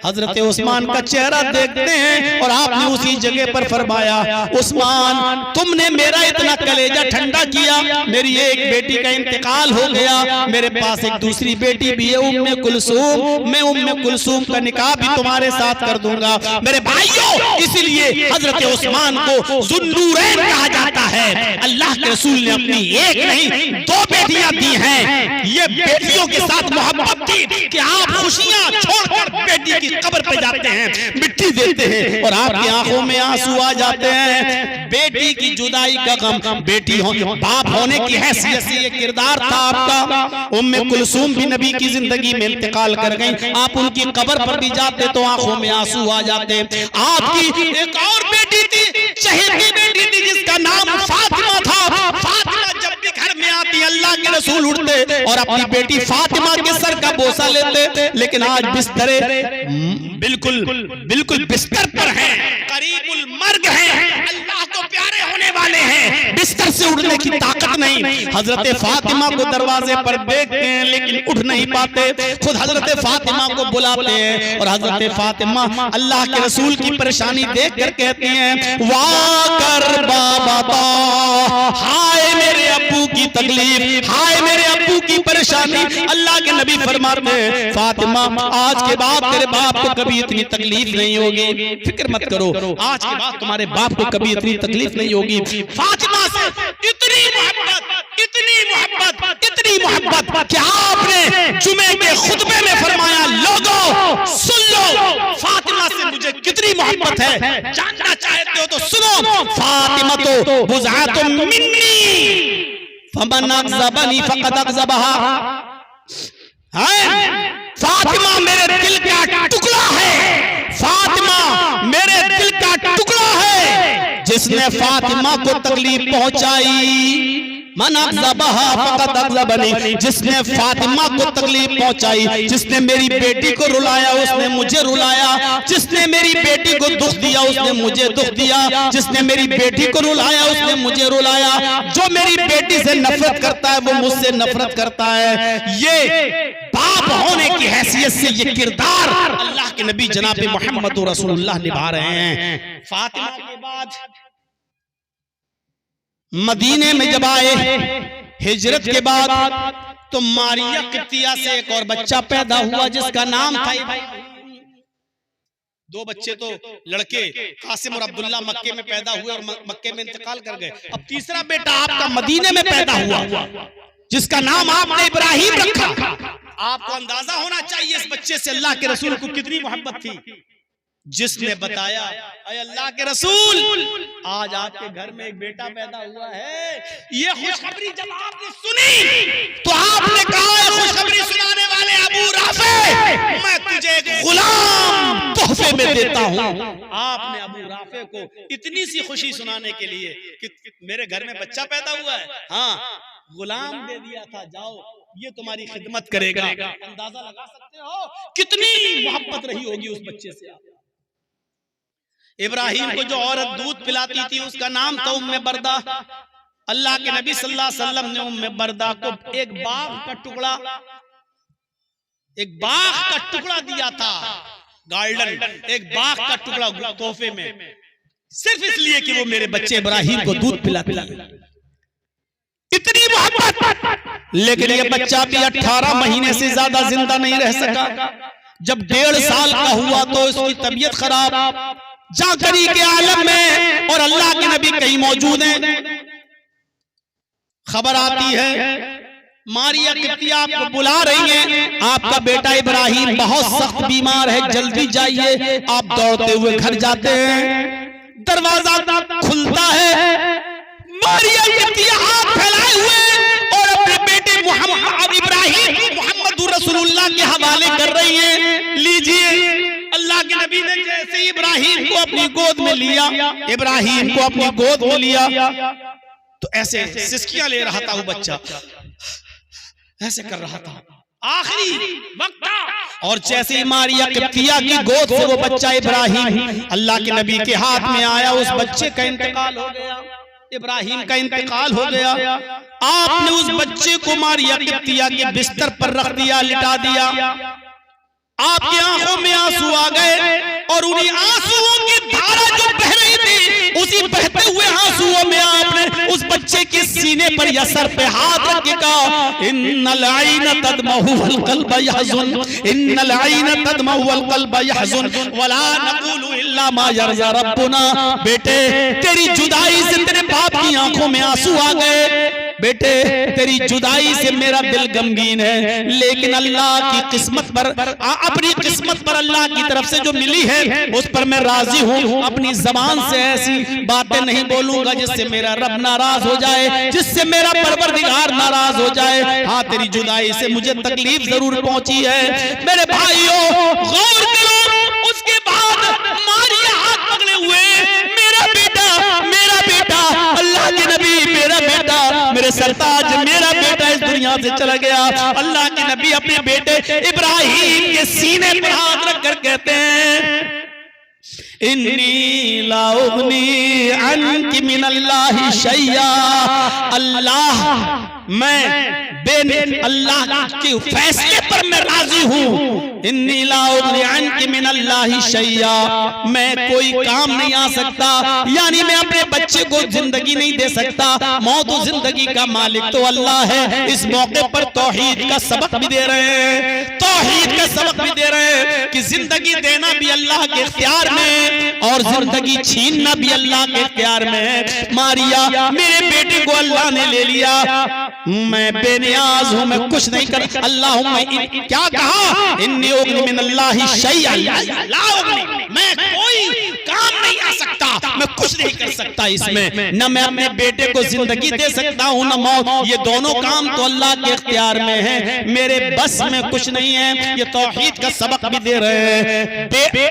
Speaker 1: हजरत उस्मान का चेहरा देखते हैं और आपने उसी जगह पर फरमाया उस्मान तुमने मेरा इतना कलेजा ठंडा किया, मेरी एक बेटी का इंतकाल हो गया, मेरे पास एक दूसरी बेटी भी है उम्मे कुलसूम, मैं उम्मे कुलसूम का निकाह भी तुम्हारे साथ कर दूंगा। मेरे भाइयों, इसलिए हजरत उस्मान को ज़ुन्नूरैन कहा जाता है। अल्लाह के रसूल ने अपनी एक नहीं 2 बेटियां दी हैं। ये बेटियों के साथ मोहब्बत थी कि आप खुशियां छोड़कर बेटी की कब्र पे जाते हैं, मिट्टी देते हैं और आपकी आंखों में आंसू आ जाते हैं। बेटी की जुदाई का गम, बेटी बाप होने की हैसियत से ये किरदार था आपका। उम्मे कुलसूम भी नबी की जिंदगी में इंतकाल कर गई, आप उनकी कब्र पर भी जाते तो आंखों में आंसू आ जाते। आपकी एक और बेटी थी, चहेती बेटी थी जिसका नाम फातिमा था। फातिमा जब भी घर में आती अल्लाह के रसूल उठते और अपनी बेटी फातिमा के सर का बोसा लेते, लेकिन आज बिस्तरे बिल्कुल बिस्तर पर हैं, करीबुल मर्ग हैं, अल्लाह को प्यारे होने वाले हैं, बिस्तर से उठने की ताकत नहीं। हजरत फातिमा को दरवाजे पर देखते हैं लेकिन उठ नहीं पाते, खुद हजरत फातिमा को बुलाते हैं और हजरत फातिमा अल्लाह के रसूल की परेशानी देखकर कहती हैं वाह कर बाबा, हाय मेरे अब्बू की तकलीफ, हाय मेरे अब्बू की परेशानी। अल्लाह के नबी फरमाते हैं फातिमा आज के बाद तेरे बाप को कभी इतनी तकलीफ नहीं होगी, फिक्र मत करो, आज के बाद तुम्हारे बाप को कभी इतनी तकलीफ नहीं होगी। फातिमा से इतनी मोहब्बत क्या आपने जुमे के खुतबे में फरमाया लोगों सुन लो फातिमा से मुझे कितनी मोहब्बत है, जानना चाहते हो तो सुनो। फातिमा तो बुज़अतुम मिन्नी फमन अग़ज़बनी फ़क़द अग़ज़बहा, फातिमा मेरे दिल का टुकड़ा है, फातिमा मेरे दिल का टुकड़ा जिसने फातिमा को तकलीफ पहुंचाई, मन अग़ज़बहा फ़क़द अग़ज़बनी, जिसने फातिमा को तकलीफ पहुंचाई, जिसने मेरी बेटी को रुलाया उसने मुझे रुलाया, जिसने मेरी बेटी को दुख दिया उसने मुझे दुख दिया, जिसने मेरी बेटी को रुलाया उसने मुझे रुलाया। जो मेरी बेटी से नफरत करता है वो मुझसे नफरत करता है। ये बाप होने की हैसियत से ये किरदार अल्लाह के नबी जनाब मोहम्मद रसूलुल्लाह निभा रहे हैं। फातिमा के बाद मदीने में जब आए, हिजरत के बाद, तो मारिया किप्तिया से एक और बच्चा पैदा हुआ जिसका नाम था, दो बच्चे तो लड़के कासिम और अब्दुल्ला मक्के में पैदा हुए और मक्के में इंतकाल कर गए। अब तीसरा बेटा आपका मदीने में पैदा हुआ जिसका नाम आपने इब्राहिम रखा। आपको अंदाजा होना चाहिए इस बच्चे से अल्लाह के रसूल को कितनी मोहब्बत थी। जिसने बताया, अरे अल्लाह के रसूल, आज आपके घर में एक बेटा पैदा हुआ है, ये खुशखबरी जब आपने सुनी तो आपने कहा, खुशखबरी सुनाने वाले अबू राफे, मैं तुझे एक गुलाम तोहफे में देता हूं। आपने अबू राफे को इतनी सी खुशी सुनाने के लिए कि मेरे घर में बच्चा पैदा हुआ है, हाँ, गुलाम दे दिया था, जाओ ये तुम्हारी खिदमत करेगा। अंदाजा लगा सकते हो कितनी मोहब्बत रही होगी उस बच्चे से। इब्राहिम को जो औरत दूध पिलाती थी उसका नाम था उम्मे बरदा। अल्लाह के नबी सल्लल्लाहु अलैहि वसल्लम ने उम्मे बरदा को एक बाग का टुकड़ा दिया था, गार्डन, एक बाग का टुकड़ा तोहफे में, सिर्फ इसलिए कि वो मेरे बच्चे इब्राहिम को दूध पिलाती है। इतनी मोहब्बत। लेकिन ये बच्चा भी 18 महीने से ज्यादा जिंदा नहीं रह सका। जब 1.5 साल का हुआ तो उसकी तबीयत खराब, जाकरी के आलम में, और अल्लाह के नबी कहीं मौजूद हैं। खबर आती है मारिया किप्तिया आपको बुला रही हैं, आपका बेटा इब्राहिम बहुत सख्त बीमार है, जल्दी जाइए। आप दौड़ते हुए घर जाते हैं, दरवाजा खुलता है, मारिया किप्तिया हाथ फैलाए हुए और अपने बेटे मोहम्मद इब्राहिम मोहम्मद रसूलुल्लाह के हवाले कर रही हैं, लीजिए। अल्लाह के नबी ने जैसे इब्राहिम को अपनी गोद में लिया, इब्राहिम को अपनी गोद में लिया, तो ऐसे सिसकियां ले रहा था वो बच्चा, ऐसे कर रहा था, आखिरी वक्त था। और जैसे ही मारिया किप्तिया की गोद से वो बच्चा इब्राहिम अल्लाह के नबी के हाथ में आया, उस बच्चे का इंतकाल हो गया, इब्राहिम का इंतकाल हो गया। आपने उस बच्चे को मारिया किप्तिया के बिस्तर पर रख दिया, लिटा दिया। आपकी आंखों में आंसू आ गए और उन्हीं आंसुओं की धारा जो बह रही थी, उसी बहते हुए आंसुओं में आपने उस बच्चे के सीने पर या सर पे हाथ रख के कहा, इन्नल आइन तदमहु वल कल्ब यहज़ुन, इन्नल आइन तदमहु वल कल्ब यहज़ुन वला नक़ूलु इल्ला मा यरज़ा रब्बुना। बेटे, तेरी जुदाई से तेरे बाप की आंखों में आंसू आ गए, बेटे तेरी जुदाई से मेरा दिल गमगीन है, लेकिन अल्लाह की किस्मत पर, अपनी किस्मत पर अल्लाह की तरफ से जो मिली है उस पर मैं राजी हूँ। अपनी जबान से ऐसी बातें नहीं बोलूंगा जिससे मेरा रब नाराज हो जाए, जिससे मेरा परवरदिगार नाराज हो जाए। हाँ, तेरी जुदाई से मुझे तकलीफ जरूर पहुंची है। मेरे भाइयों, गौर करो, उसके बाद मारिया हाथ पकड़े हुए, मेरा बेटा, मेरा बेटा, अल्लाह के नबी, मेरा बेटा, मेरे सरताज, मेरा बेटा इस दुनिया से चला गया। अल्लाह के नबी अपने बेटे इब्राहिम के सीने पर हाथ रख कर कहते हैं, इन्नी ला उगनी अन्की मिनल्लाहि शैया। अल्लाह, मैं अल्लाह के फैसले पर मैं राजी हूँ। इन्नी ला उगनी अन्की मिनल्लाहि शैया, मैं कोई काम नहीं आ सकता, यानी मैं अपने बच्चे को जिंदगी नहीं दे सकता। मौत और जिंदगी का मालिक तो अल्लाह है। इस मौके पर तौहीद का सबक भी दे रहे हैं, तौहीद का सबक भी दे रहे हैं कि जिंदगी देना भी अल्लाह के इख्तियार में और जिंदगी छीनना भी अल्लाह के इख्तियार में है। मारिया, मेरे बेटे को अल्लाह ने ले लिया, मैं बेनियाज हूं, मैं कुछ नहीं कर। अल्लाहुम्मा, क्या कहा, इन्नी उगनी मिनल्लाहि शैया, मैं कोई काम नहीं आ सकता, मैं कुछ नहीं कर सकता इसमें, न मैं अपने बेटे को जिंदगी दे सकता हूं न मौत। ये दोनों काम तो अल्लाह के इख्तियार में है, मेरे बस में कुछ नहीं है। ये तौहीद का सबक भी दे रहे हैं।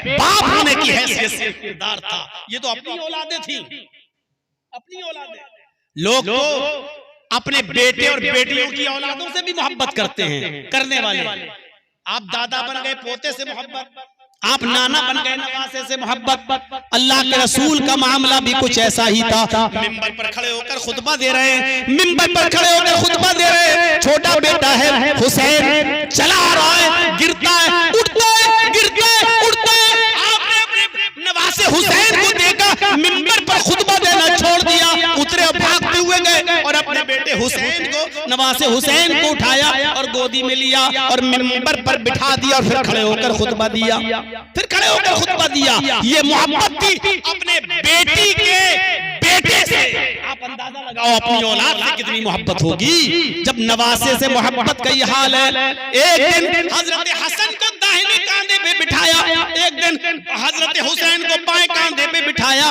Speaker 1: बाप होने की हैसियत से किरदार था, ये तो अपनी औलादें थी, अपनी औलादें, लोग तो अपने बेटे और बेटियों की औलादों से भी मोहब्बत करते हैं, करने वाले। आप दादा बन गए पोते से मोहब्बत, आप नाना बन गए नवासे से मोहब्बत। अल्लाह के रसूल का मामला भी कुछ ऐसा ही था। मिंबर पर खड़े होकर खुतबा दे रहे हैं, मिंबर पर खड़े होकर खुतबा दे रहे हैं। छोटा बेटा है हुसैन, चला आ रहा है, गिरता है, उठता है, गिरता है, उठता है। आपने अपने नवासे हुसैन को देखा, मिंबर पर खुतबा देना छोड़ दिया, उतरे और भागते हुए गए और अपने बेटे हुसैन को, नवासे हुसैन को उठाया और गोदी में लिया और मिंबर पर बिठा दिया और फिर खड़े होकर खुतबा दिया, फिर खड़े होकर खुतबा दिया। ये मोहब्बत थी अपने बेटी के बेटे से। आप अंदाजा लगाओ अपनी औलाद से कितनी मोहब्बत होगी जब नवासे से मोहब्बत का ये हाल है। एक दिन हजरत हसन को दाहिने कांधे पे बिठाया, एक दिन हजरत हुसैन को बाएं कांधे पे बिठाया।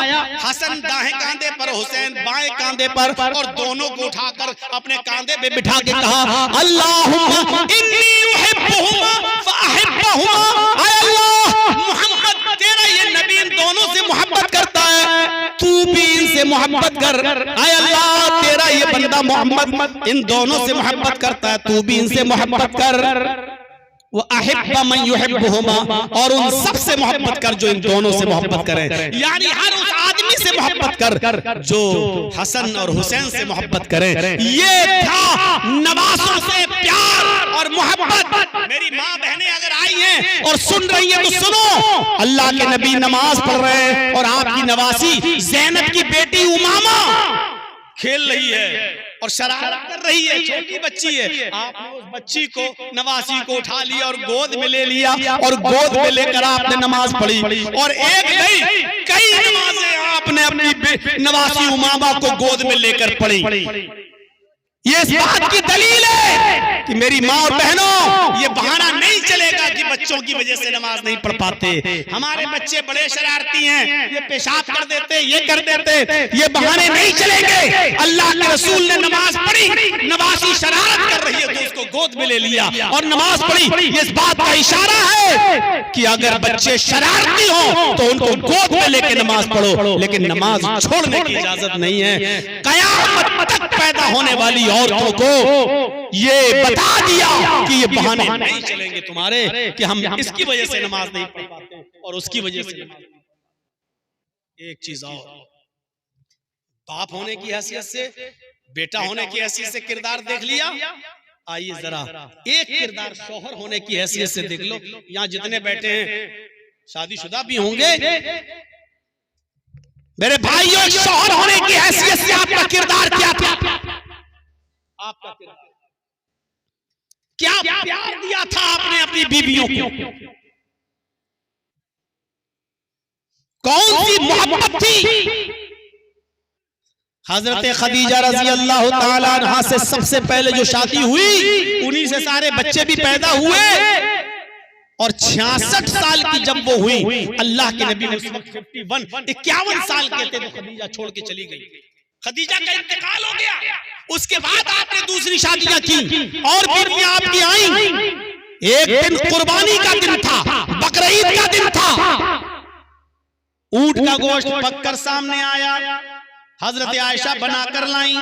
Speaker 1: हसन दाएं कांधे पर, हुसैन बाएं कांधे पर, और दोनों को उठाकर अपने कांधे पे बिठा के कहा, अल्लाहुम्मा इन्नी उहिब्बुहुमा फअहिब्बहुमा। मोहम्मद तेरा ये नबी इन दोनों से मोहब्बत करता है, तू भी इनसे मोहब्बत कर। आय अल्लाह तेरा ये बंदा मोहम्मद इन दोनों से मोहब्बत करता है, तू भी इनसे मोहब्बत कर। वो अहिब्बा मन युहिब्बुहुमा, और उन सब से मोहब्बत कर जो इन दोनों से मोहब्बत करें। यानी हर उस आदमी से मोहब्बत कर जो हसन और हुसैन से मोहब्बत करे। ये था नवासों से प्यार और मोहब्बत। मेरी माँ बहनें अगर आई हैं और सुन रही हैं तो सुनो, अल्लाह के नबी नमाज पढ़ रहे हैं और आपकी नवासी ज़ैनब की बेटी उमामा खेल रही है और शरारत कर रही है, छोटी बच्ची है। आपने उस बच्ची को, नवासी को उठा लिया और गोद में ले लिया और गोद में लेकर आपने नमाज पढ़ी। और एक नहीं कई नमाजें आपने अपनी नवासी उमामा को गोद में लेकर पढ़ी। ये इस बात की दलील है कि मेरी माँ और बहनों, ये बहाना नहीं चलेगा कि बच्चों की वजह से नमाज नहीं पढ़ पाते। हमारे बच्चे बड़े शरारती हैं, ये पेशाब कर देते, ये कर देते, ये बहाने नहीं चलेंगे। अल्लाह के रसूल ने नमाज पढ़ी, नवासी शरारत कर रही है तो उसको गोद में ले लिया और नमाज पढ़ी। ये इस बात का इशारा है कि अगर बच्चे शरारती हो तो उनको गोद में लेके नमाज पढ़ो, लेकिन नमाज छोड़ने की इजाजत नहीं है। कयामत तक पैदा होने वाली औरतों को ये बता दिया कि ये बहाने नहीं चलेंगे तुम्हारे कि हम इसकी वजह से नमाज नहीं पढ़ पाते और उसकी वजह से। एक चीज और, बाप होने की हैसियत से, बेटा होने की हैसियत से किरदार देख लिया। आइए जरा एक किरदार शौहर होने की हैसियत से देख लो। यहाँ जितने बैठे हैं शादीशुदा भी होंगे। मेरे भाइयों, शौहर होने की हैसियत से आपका किरदार क्या था? आपका किरदार क्या प्यार दिया था आपने अपनी बीवियों को? कौन सी मोहब्बत थी? हजरत खदीजा रजी अल्लाह ताला अन्हा से सबसे पहले जो शादी हुई, उन्हीं से सारे बच्चे भी पैदा हुए। और 66 साल की जब वो हुई, अल्लाह के नबी ने उस वक्त 51 साल के थे तो खदीजा छोड़ के चली गई। खदीजा का इंतकाल हो गया। उसके बाद आपने दूसरी शादियां की और बीवियां आपकी आई। एक दिन कुर्बानी का दिन था, बकरीद का दिन था। ऊंट का गोश्त पककर सामने आया, हजरत आयशा बनाकर लाई।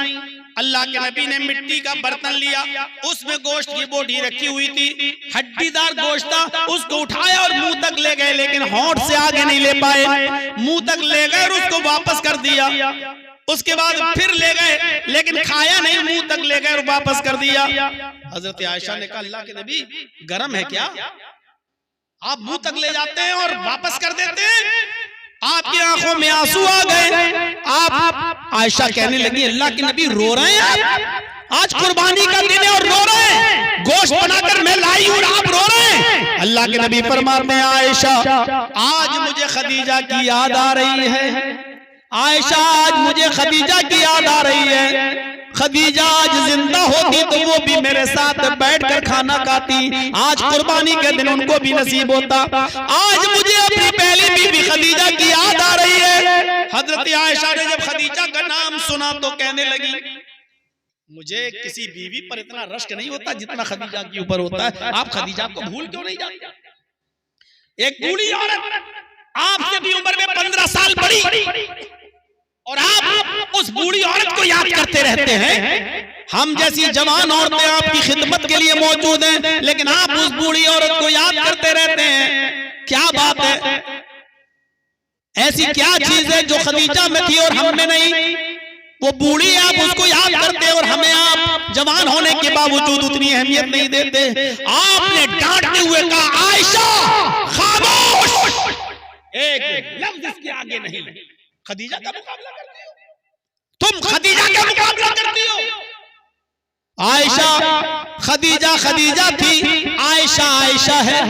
Speaker 1: अल्लाह के नबी ने मिट्टी का बर्तन लिया, उसमें गोश्त की बोटी रखी हुई थी, हड्डीदार गोश्त था। उसको उठाया और मुंह तक ले गए, लेकिन होंठ से आगे नहीं ले पाए। मुंह तक ले गए और उसको वापस कर दिया। उसके बाद फिर ले गए, लेकिन खाया नहीं, मुंह तक ले गए और वापस कर दिया। हजरत आयशा ने कहा, अल्लाह के नबी गरम है क्या? आप मुंह तक ले जाते हैं और वापस कर देते हैं। आपकी आंखों में आंसू आ गए। आप आयशा कहने लगी, अल्लाह के नबी रो रहे हैं? आज कुर्बानी का दिन है और रो रहे हैं, गोश्त बनाकर मैं लाई और आप रो रहे हैं। अल्लाह के नबी फरमाते हैं, आयशा आज मुझे खदीजा की याद आ रही है। आयशा आज मुझे खदीजा की याद आ रही है। खदीजा आज जिंदा होती तो वो भी मेरे साथ बैठकर खाना खाती। आज कुर्बानी के दिन उनको भी नसीब होता। आज मुझे अपनी पहली बीवी खदीजा की याद आ रही है। हजरत आयशा ने जब खदीजा का नाम सुना तो कहने लगी, मुझे किसी बीवी पर इतना रश्क नहीं होता जितना खदीजा के ऊपर होता है। आप खदीजा को भूल क्यों नहीं जाते? एक बूढ़ी औरत आपसे भी उम्र में 15 साल बड़ी और आप उस बूढ़ी औरत को याद करते रहते हैं। हम जैसी जवान औरतें आपकी खिदमत के लिए मौजूद हैं, लेकिन आप उस बूढ़ी औरत को याद करते रहते हैं। क्या बात है? ऐसी क्या चीज है जो खदीजा में थी और हम में नहीं? वो बूढ़ी आप उसको याद करते और हमें आप जवान होने के बावजूद उतनी अहमियत नहीं देते। आपने डांटते हुए कहा, आयशा खामोश, एक लफ्ज इसके आगे नहीं। खदीजा का मुकाबला करती हो तुम, खदीजा का मुकाबला करती हो। आयशा खदीजा खदीजा थी, आयशा आयशा है।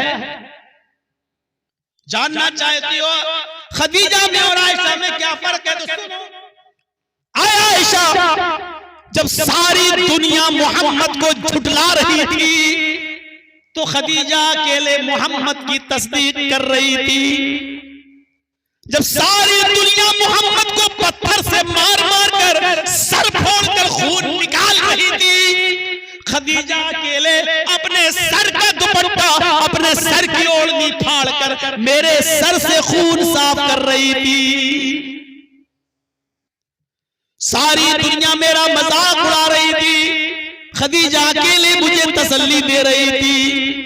Speaker 1: जानना चाहती हो खदीजा में और आयशा में क्या फर्क है? तो सुनो, आयशा जब सारी दुनिया मोहम्मद को झुठला रही थी तो खदीजा अकेले मोहम्मद की तस्दीक कर रही थी। जब सारी दुनिया मोहम्मद को पत्थर से मार मार कर सर फोड़कर खून निकाल रही थी, खदीजा अकेले अपने सर का दुपट्टा, अपने सर की ओढ़नी फाड़ कर मेरे सर से खून साफ कर रही थी। सारी दुनिया मेरा मजाक उड़ा रही थी, खदीजा अकेले मुझे तसल्ली दे रही थी।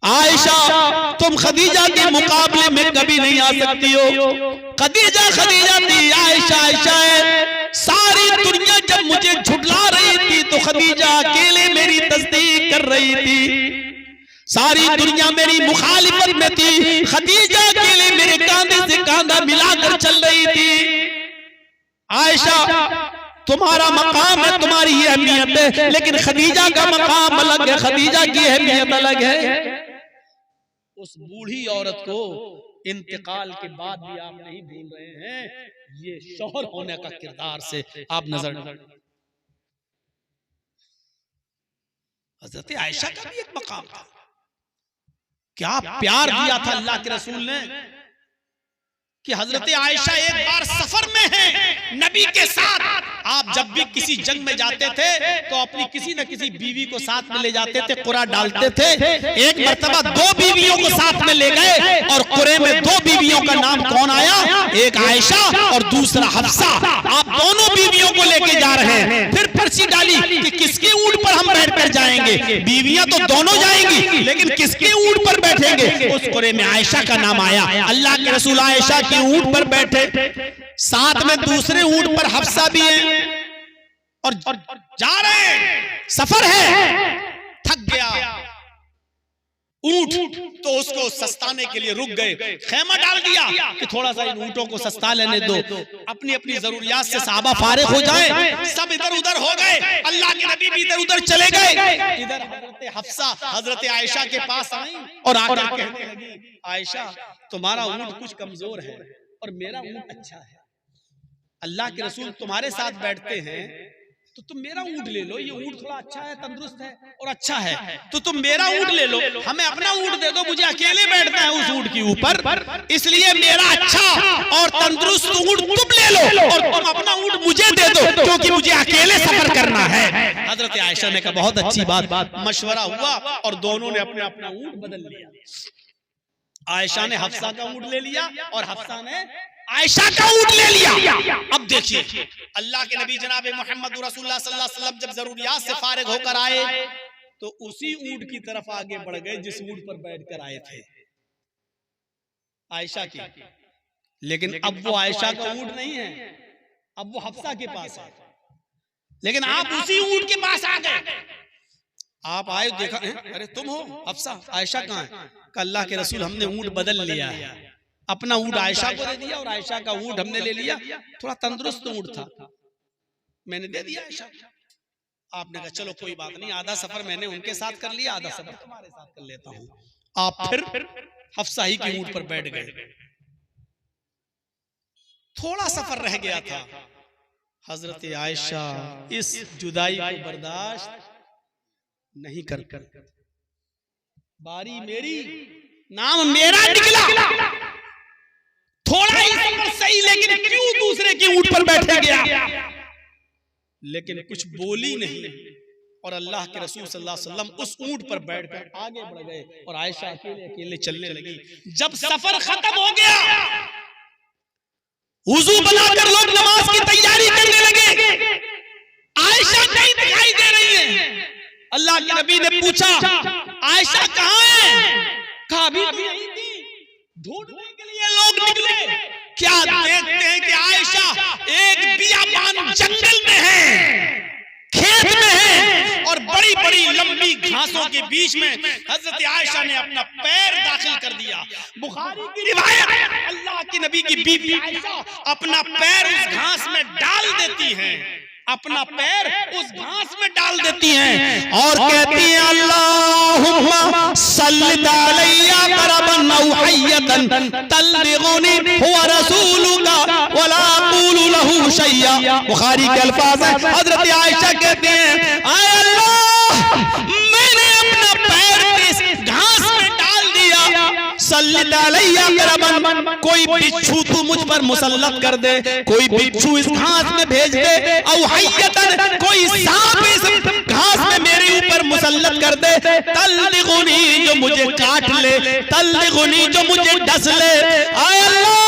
Speaker 1: आयशा तुम खदीजा के मुकाबले में कभी नहीं आ सकती हो। खदीजा खदीजा थी, आयशा आयशा है। सारी दुनिया जब मुझे झुठला रही थी तो खदीजा अकेले मेरी तस्दीक कर रही थी। सारी दुनिया मेरी मुखालिफत में थी, खदीजा अकेले मेरे कांधे से कांधा मिलाकर चल रही थी। आयशा तुम्हारा मकाम है, तुम्हारी ये अहमियत है, लेकिन खदीजा का मकाम अलग है, खदीजा की अहमियत अलग है। उस बूढ़ी औरत को इंतकाल के बाद भी आप नहीं भूल रहे हैं। ये शौहर होने का किरदार से आप नजर हजरत आयशा का भी एक मकाम था। क्या प्यार दिया था अल्लाह के रसूल ने कि हजरत आयशा एक बार सफर में है नबी के साथ। आप जब भी किसी जंग में जाते थे तो अपनी किसी न किसी बीवी को साथ में ले जाते थे, कुरा डालते थे। एक मर्तबा 2 बीवियों को साथ में ले गए और कुरे में 2 बीवियों का नाम कौन आया? एक आयशा और दूसरा हफ्सा। आप दोनों बीवियों को लेके जा रहे हैं। फिर पर्ची डाली कि किसके ऊंट पर हम बैठ कर जाएंगे। बीवियां तो दोनों जाएंगी, लेकिन किसके ऊंट पर बैठेंगे? उस कुरे में आयशा का नाम आया। अल्लाह के रसूल आयशा के ऊंट पर बैठे, साथ में दूसरे ऊंट पर हफ्सा भी है और जा रहे हैं। सफर है, थक गया ऊंट तो उसको सस्ताने के लिए रुक गए, खेमा डाल दिया कि थोड़ा सा इन ऊंटों को सस्ता लेने दो, अपनी अपनी जरूरियात से सहाबा फारिग हो जाए। सब इधर उधर हो गए, अल्लाह के नबी भी इधर उधर चले गए। इधर हजरत हफ्सा हजरत आयशा के पास आई और आकर कहने लगी, आयशा तुम्हारा ऊंट कुछ कमजोर है और मेरा ऊंट अच्छा है। अल्लाह के रसूल तुम्हारे साथ बैठते हैं तो तुम मेरा ऊंट ले लो, ये ऊंट थोड़ा अच्छा है, तंदुरुस्त है और अच्छा है, तो तुम मेरा ऊंट ले लो, हमें अपना ऊंट दे दो, मुझे अकेले बैठना है उस ऊंट के ऊपर, इसलिए मेरा अच्छा और तंदुरुस्त ऊंट तुम ले लो और तुम अपना ऊंट मुझे दे दो, क्योंकि मुझे अकेले सफर करना है। हजरत आयशा ने कहा बहुत अच्छी बात। मशवरा हुआ और दोनों ने अपना अपना ऊंट बदल लिया। आयशा ने हफ्सा का ऊंट ले लिया और हफ्सा ने आयशा का ऊंट ले लिया। अब देखिए अल्लाह के नबी जनाब मोहम्मद रसूलुल्लाह सल्लल्लाहु अलैहि वसल्लम जब जरूरियात से फारिग होकर आए तो उसी ऊंट की तरफ आगे बढ़ गए जिस ऊंट पर बैठकर आए थे आयशा की। लेकिन अब वो आयशा का ऊंट नहीं है, अब वो हफ्सा के पास है। लेकिन आप उसी ऊंट के पास आ गए। आप आए, देखा अरे तुम हो हफ्सा, आयशा कहाँ है? अल्लाह के रसूल हमने ऊंट बदल लिया है, अपना ऊंट आयशा को दे दिया और आयशा का ऊंट हमने ले लिया, थोड़ा तंदुरुस्त ऊंट था, मैंने दे दिया आयशा। आपने कहा चलो कोई बात नहीं, आधा सफर मैंने उनके साथ कर लिया, आधा सफर तुम्हारे साथ कर लेता हूं। आप फिर हफ्सा ही के ऊंट पर बैठ गए। थोड़ा सफर रह गया था। हजरत आयशा इस जुदाई को बर्दाश्त नहीं कर बारी मेरी नाम मेरा निकला, थोड़ा ही सफर सही, लेकिन क्यों दूसरे के ऊंट पर बैठा गया? लेकिन कुछ बोली नहीं और अल्लाह के रसूल सल्लल्लाहु अलैहि वसल्लम उस ऊंट पर बैठकर आगे बढ़ गए और आयशा अकेले अकेले चलने लगी। जब सफर खत्म हो गया वुजू बनाकर लोग नमाज की तैयारी करने लगे। आयशा कहीं दिखाई दे रही है। अल्लाह के नबी ने पूछा, आयशा कहाँ है? कहा अभी तो यहीं थी। ढूंढने के लिए लोग निकले। क्या देखते हैं कि आयशा एक बियाबान जंगल में है, खेत में है, और बड़ी बड़ी लंबी घासों के बीच में हजरत आयशा ने अपना पैर दाखिल कर दिया। बुखारी की रिवायत, अल्लाह के नबी की बीवी आयशा अपना पैर उस घास में डाल देती हैं, अपना पैर उस घास में डाल देती हैं और कहती हैं, अल्लाहुम्मा सल्ली अलैया करबन औ हय्यतन तल्लिगुनी हुवा रसूलुका वला अक़ूलु लहू शैया। बुखारी के अल्फाज हैं। हजरत आयशा कहती हैं, आय अल्लाह, मैंने अपना पैर इस घास में डाल दिया, सल्ली अलैया करबन, कोई बिच्छू तू मुझ पर मुसल्लत कर दे, कोई बिच्छू इस घास में भेज दे, औ हय्यतन, कोई सांप इस घास में मेरे ऊपर मुसल्लत कर दे, तल्लिगुनी, जो मुझे काट ले, तल्लिगुनी, जो मुझे डस ले। आय अल्लाह,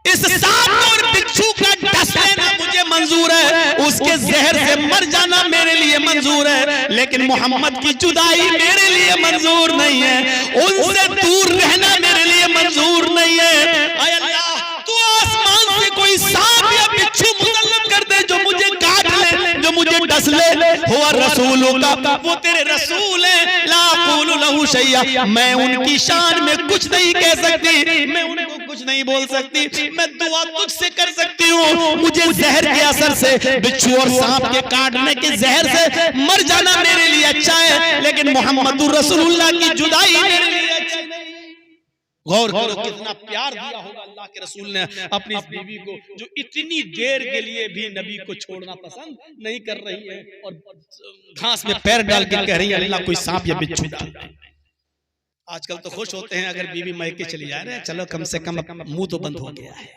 Speaker 1: इस सांप और बिच्छू का डस लेना मुझे मंजूर है, उसके जहर से मर जाना मेरे लिए मंजूर है, लेकिन मोहम्मद की जुदाई मेरे लिए मंजूर नहीं है, उनसे दूर रहना मेरे लिए मंजूर नहीं है। आय अल्लाह, तू आसमान से कोई सांप या बिच्छू मुसल्लत कर दे जो मुझे काट ले, जो मुझे डस ले, हुआ रसूलुका, वो तेरे रसूल है, ला अक़ूलु लहू शैया, मैं उनकी शान में कुछ नहीं कह सकती, मैं उनको कुछ नहीं बोल सकती, मैं दुआ तुझसे कर सकती हूँ। मुझे जहर के असर से, बिच्छू और सांप के काटने के जहर से मर जाना मेरे लिए अच्छा है, लेकिन मोहम्मदुर रसूलुल्लाह की जुदाई मेरे लिए अच्छा नहीं। गौर करो कितना प्यार दिया होगा अल्लाह के रसूल ने अपनी इस बीवी को, जो इतनी देर के लिए भी नबी को छोड़ना पसंद नहीं कर रही है और घास में पैर डाल के कह रही है, अल्लाह कोई सांप या बिच्छू डाल। आजकल तो खुश होते हैं अगर बीवी मैके चली जा रहे हैं, चलो कम से कम मुंह तो बंद हो गया है।